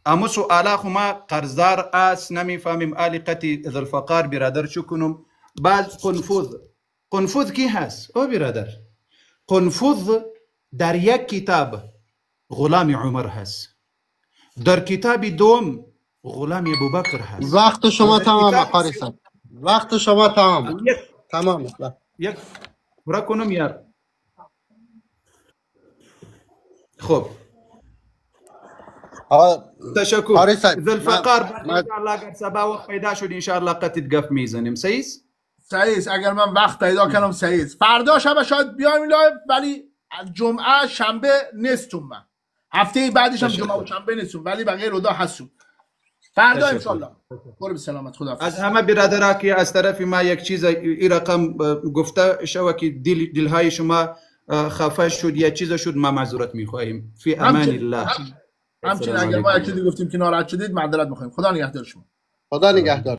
اما سؤالا خما قرضدار اس نمیفهمیم آلیقتی ذوالفقار برادر چو کنم. باز قنفذ کی هست؟ او برادر قنفذ در یک کتاب غلام عمر هست، در کتاب دوم غلام ابوبکر هست. وقت شما تمام قاری صاحب، وقت شما تمام. یک برا کنم یار. خب تشکر ذوالفقار. انشاءالله اگر سبا وقت پیدا شد انشاءالله قطعت گپ میزنیم. صحیح اگر من وقت پیدا کنم صحیح. فردا شب شاید بیایم لایو، ولی جمعه شنبه نیستم. من هفته بعدش هم جمعه و شنبه نیستم، ولی بقیه روزا هستم. فردا انشاءالله. برو به سلامت. خدا از همه برادرها که از طرف ما یک چیز این رقم گفته شوه که دلهای شما خفه شد یا چیز شد، ما معذرت میخواهیم. فی امان الله. همچنین اگر ما یک چیزی گفتیم که ناراحت شدید معذرت میخوایم. خدا نگهدار شما. خدا نگهدار.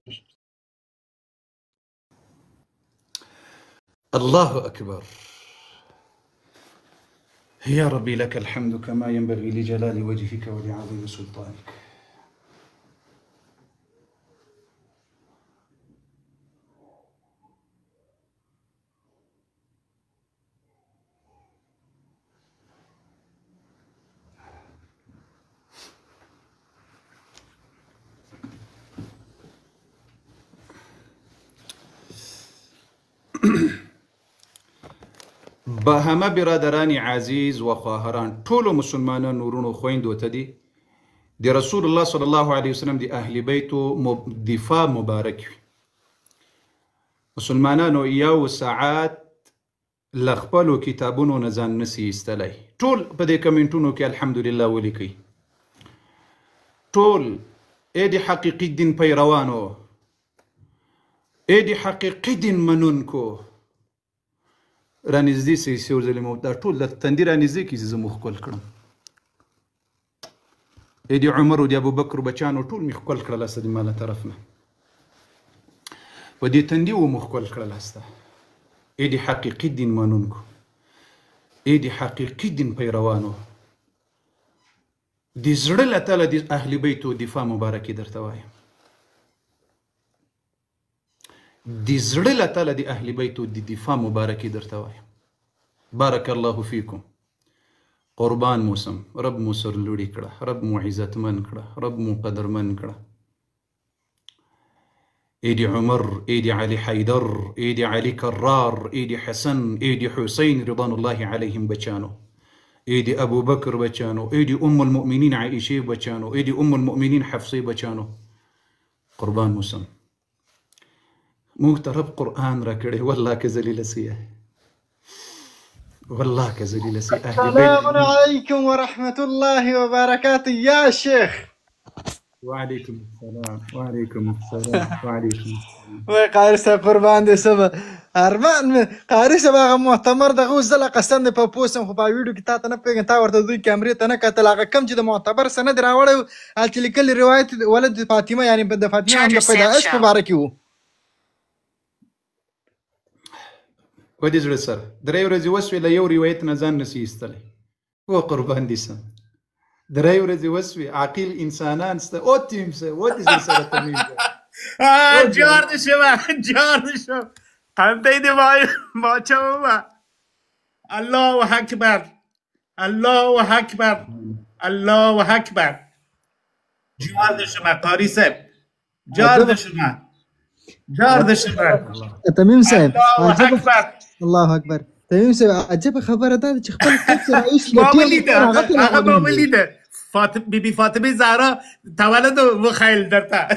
الله اکبر. یا ربی لك الحمد كما ينبغي لجلال وجهك ولعظيم سلطانك. با همه برادران عزیز و خواهران ټول مسلمانان ورونو خويندو ته دي د رسول الله صلی الله علیه وسلم د اهل بیتو دفاع مبارک وي. مسلمانانو یو ساعت لخپلو کتابونو نه ځان نسي ایستلی. ټول په دې کمنټونو کې الحمدلله ولیکئ. ټول اې د حقیقي دین پیروانو، اې د حقیقي دین منونکو رانیزدی سیور ظلمو دا ټول د تندی رانیزدی کې زه مخکل کړم. اې د عمر او د ابوبکر بچانو ټول مې ښکل کړل استه د ماله طرف نه و دې تندي و مخکل کړل استه. اې د حقیقي دین منونکو، اې د حقیقي دین پیروانو، د زړه له تله د اهل بیتو دفاع مبارکي درته وایم. د زړه له تله د اهل بیتو د دفاع مبارکي درته وایم. بارک الله فیکم. قربان موسم رب مو سرلوړي کړه، رب مو عزتمن کړه، رب مو قدرمن کړه. ايدي عمر، ايدي علي حيدر، ايدي علي كرار، ايدي حسن، ايدي حسين رضوان الله عليهم بچانو، ايدي ابو بكر بچانو، ايدي ام المؤمنين عائشه بچانو، ايدي ام المؤمنين حفصه بچانو. قربان موسم مغترب قرآن را کړي والله که ذلیل سیه، والله که ذلیل سیه. السلام عليكم ورحمة الله وبركاته يا شيخ. وعلیکم السلام وعلیکم السلام وعلیکم السلام. وای قاری صاحب قربان دې سبا ارمان مې قاری صاحب هغه محتمر دغه اوس زه لا قسم دې په پوسم خو په ویډیو کې تا ته نه پوهېږم تا ورته دوی کیمرې ته نه کتل هغه کم چې د معتبر سند راوړی و هلته لیکلي روایت ولد فاطمه یعنې د فاطمه هم د پیدایښت په باره کې و و دې زړه سره 3 ورځې وسوې له یو روایت نه ځان نسي ایستلی و قربان دې سم 3 ورځې وسوې عاقل انسانان سته او تیم سه و دې زړه سره تمیم جار دشم قمده دی با چه بابا الله اکبر الله اکبر الله اکبر جار دشم قاری صاحب جار دشم تمیم صاحب الله اکبر الله اکبر تمیم صاحب عجب خبره ده چې خپل خپل رئیس ما ولیده بی فاطمه زهرا تولد و خیل درته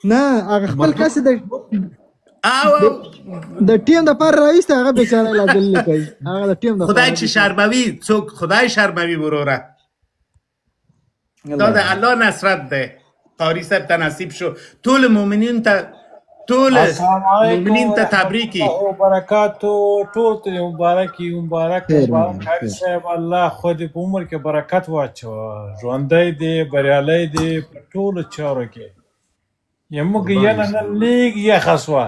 نه هغه خپل کس د ټیم د پر رئیس هغه بیچاره لا دل کوي هغه د ټیم د خدای چې شرموي څوک خدای شرموي وروره دا د الله نصرت ده قاری صاحب ته نصیب شو ټول مؤمنین ته تبریکی او برکاتو ټول ته مبارک قاری صاحب الله خو دې په عمر کې برکت واچوه ژوندی دی بریالی دی په ټولو چارو کې یموږ یانه نه لیگ یخه سوه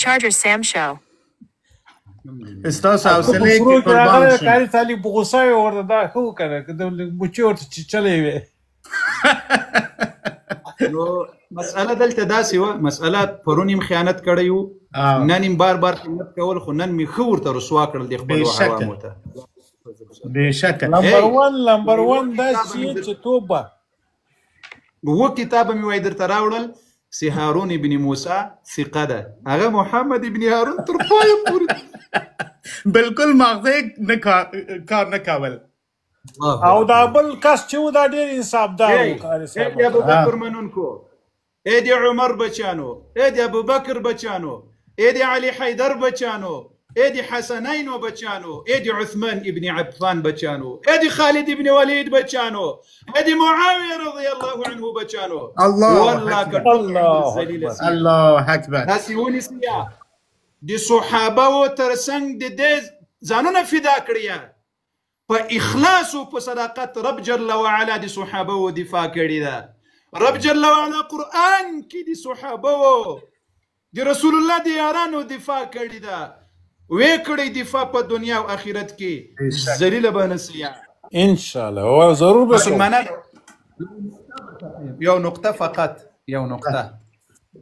Charger Sam Show. استاس حوصله کې قربان شي قاری صاحب په غوسه وي ورته دا ښه وکړه که د مچۍ ورته چیچلی وي نو مسأله دلته داسې وه مسأله پرون یم خیانت کړی و نن یم بار خیانت کول خو نن مې ښه ورته رسوا کړل د خپلو عوامو ته بېشکه نمبر ون دا چې توبه و کتابه مې وایي درته راوړل سی هارون ابن موسی ثقه ده هغه محمد ابن هارون تر پایه پورې بالکل ماغزه کار نه کول او دا بل کس چې و دا ډېر انصافدار و قاری صاحب ای د ابوبکر منونکو ای د عمر بچانو ای د ابوبکر بچانو ای د علی حیدر بچانو ای د حسنین بچانو ای د عثمان ابن عفان بچانو ای د خالد ابن ولید بچانو ای د معاویه رضی الله عنه بچانو الله اکبر تاسې ونیسئ د صحابه ترڅنګ د دې ځانونه فدا کړي په اخلاص او په صداقت رب جل وعلا د صحابه و دفاع کړي ده رب جل وعلا قرآن کې د صحابه د رسول الله د یارانو دفاع کړي ده وې کړی دفاع په دنیا او آخرت کې ذلیل به نسي انشاءالله او ضرور به مسلمانان یو نقطه فقط یو نقطه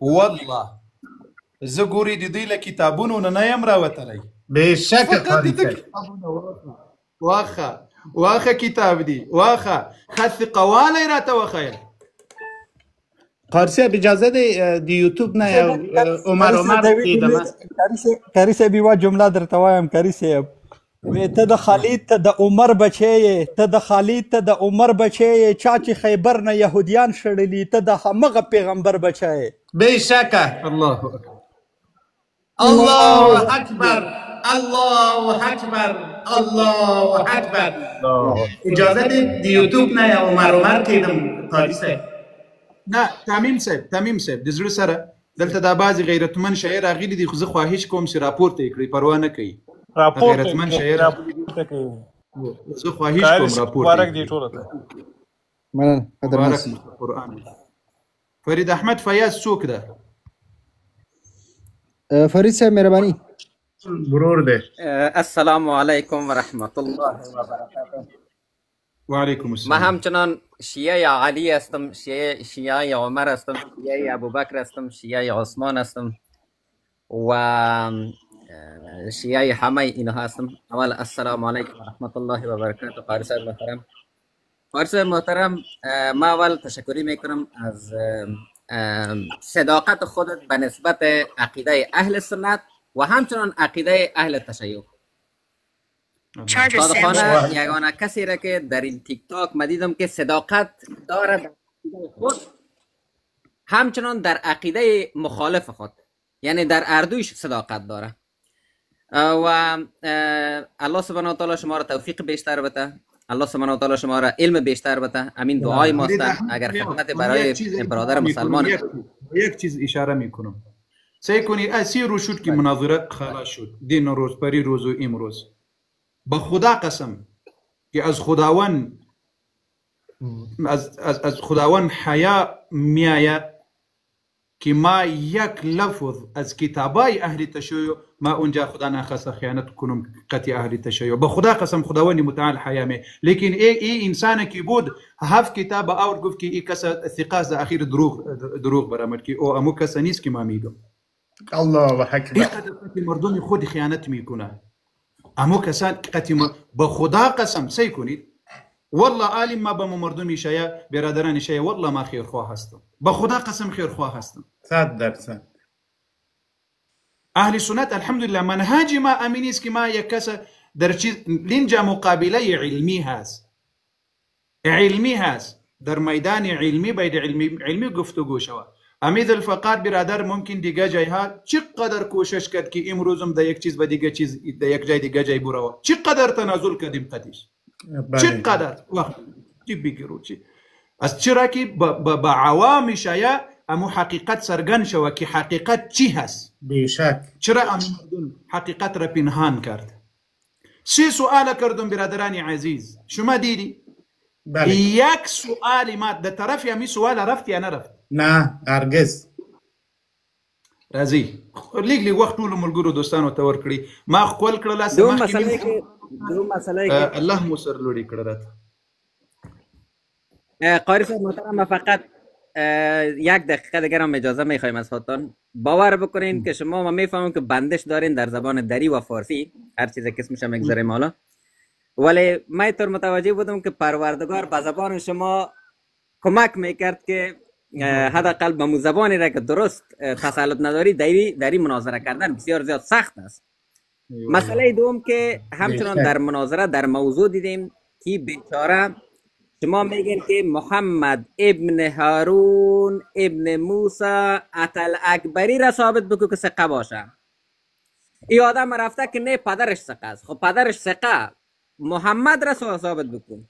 والله زه ګوري د دوی له کتابونو نه یم راوتلی بېشکه قاری صاحب واخه کتاب دی واخه خط قواله راته وخیل قاری صاحب اجازه دی د یوټیوب نه یو عمر دیدم قاری صاحب یوه جمله درته وایم قاری صاحب ته د خالد ته د عمر بچی یې ته د خالد ته د عمر بچی یې چا چې خیبر نه یهودیان شړلي ته د همغه پیغمبر بچی یې بېشکه الله اکبر الله اکبر الله اکبر الله اکبر اجازه دی د یوټیوب نه یو عمر کېدم قاری صاحب نه تمیم صاحب د زړه سره دلته دا بعضې غیرتمن شاعر راغلي دي خو زه خواهش کوم چې راپورته یې کړئ پروا نه کوي غیرتمن شاعر زه خواهش کوم راپورته مبارک قرآن فرید احمد فیاض څوک ده فرید صاحب مهرباني برور ده السلام علیکم و رحمت الله و برکاته. وعلیکم السلام. من همچنان شیعه علی هستم، شیعه عمر هستم، شیعه ابوبکر هستم، شیعه عثمان هستم و شیعه همه اینها هستم. اول السلام علیکم و رحمت الله و برکاته. قاری صاحب محترم، قاری صاحب محترم، ما اول تشکری میکنم از صداقت خودت به نسبت عقیده اهل سنت و همچنان عقیده اهل تشیع. صادقانه یگانه کسی را که در این تیک تاک من دیدم که صداقت داره در عقیده خود، همچنان در عقیده مخالف خود، یعنی در اردویش صداقت داره و الله سبحانه و تعالی شما را توفیق بیشتر بده الله سبحانه و تعالی شما را علم بیشتر بده. امین دعای ماست. اگر خدمت برای برادر مسلمان یک چیز اشاره میکنم. سعی کنید اسی رو شد که مناظره خلاص شد، دین روز پری روز و امروز به خدا قسم که از خداوند حیا میآید که ما یک لفظ از کتابای اهل تشیع ما اونجا خدا نخواسته خیانت کنم قطع اهل تشیع. به خدا قسم خداوند متعال حیا می، لیکن ای انسان کی بود 7 کتاب اور گفت که این کس ثقه اخیر دروغ برآمد که او امو کس نیست که ما میگم. الله اکبر. قطع مردم خود خیانت میکنه. امو کسان قطع به خدا قسم سعی کنید والله عالم ما به مردمی شیعه برادران شیعه والله ما خیرخواه هستم، به خدا قسم خیرخواه هستم 100%. اهل سنت الحمدلله منهج ما امین است که ما یک کس در چیز لینجا مقابله علمی هست در میدان علمی باید علمی گفتگو شود. امید الفقار برادر ممکن دیگه جایها چقدر کوشش کرد که امروزم در یک چیز به دیگه چیز در یک جای دیگه جای برو، چقدر تنازل کردیم قدیش، چقدر وقت چی بگیرو چی از چرا که با عوام شیعه امو حقیقت سرگن شود که حقیقت چی هست. بیشک. چرا امو حقیقت را پنهان کرد. 3 سوال کردم برادران عزیز، شما دیدی؟ بله. یک سوال ما در طرف همی سوال رفت یا نرفت؟ نه هرگز. راځي لیک وخت ټول ملګرو دوستانو ته ورکړي ما خپل کړل دو مسئله الله مو سر لوري کړل. قاری صاحب محترم فقط 1 دقیقه دیگر هم اجازه میخوایم از خودتان. باور بکنین که شما ما میفهمیم که بندش دارین در زبان دری و فارسی، هر چیز که اسمش هم میگذاریم حالا، ولی من اینطور متوجه بودم که پروردگار به زبان شما کمک میکرد که حداقل به مو زبانی را که درست تسلط نداری دری مناظره کردن بسیار زیاد سخت است. مسئله دوم که همچنان در مناظره در موضوع دیدیم که بیچاره شما میگین که محمد ابن هارون ابن موسی اتل اکبری را ثابت بکو که ثقه باشه. این آدم رفته که نه پدرش ثقه است. خب پدرش ثقه، محمد را ثابت بکن.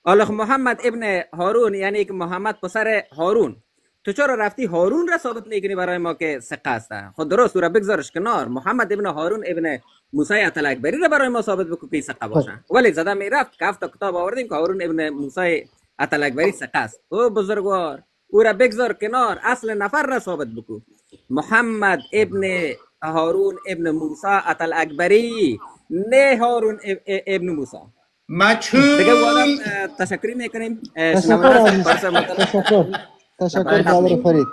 حالا محمد ابن هارون یعنی که محمد پسر هارون، تو چرا رفتی هارون را ثابت نکنی برای ما که ثقه است؟ خود درست او را بگذارش کنار، محمد ابن هارون ابن موسی اتل اکبری را برای ما ثابت بکن که ثقه باشه. ولی زده میرفت که 7 کتاب آوردیم که هارون ابن موسی اتل اکبری ثقه است. او بزرگوار او را بگذار کنار، اصل نفر را ثابت بکن. محمد ابن هارون ابن موسی اتل اکبری، نه هارون ابن موسی. دیگه تشکر میکنیم. تشکر برادر فرید.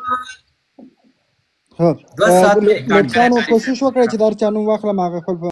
خب لطفاً کوشش وکړئ چې دا چانو واخلم هغه خپل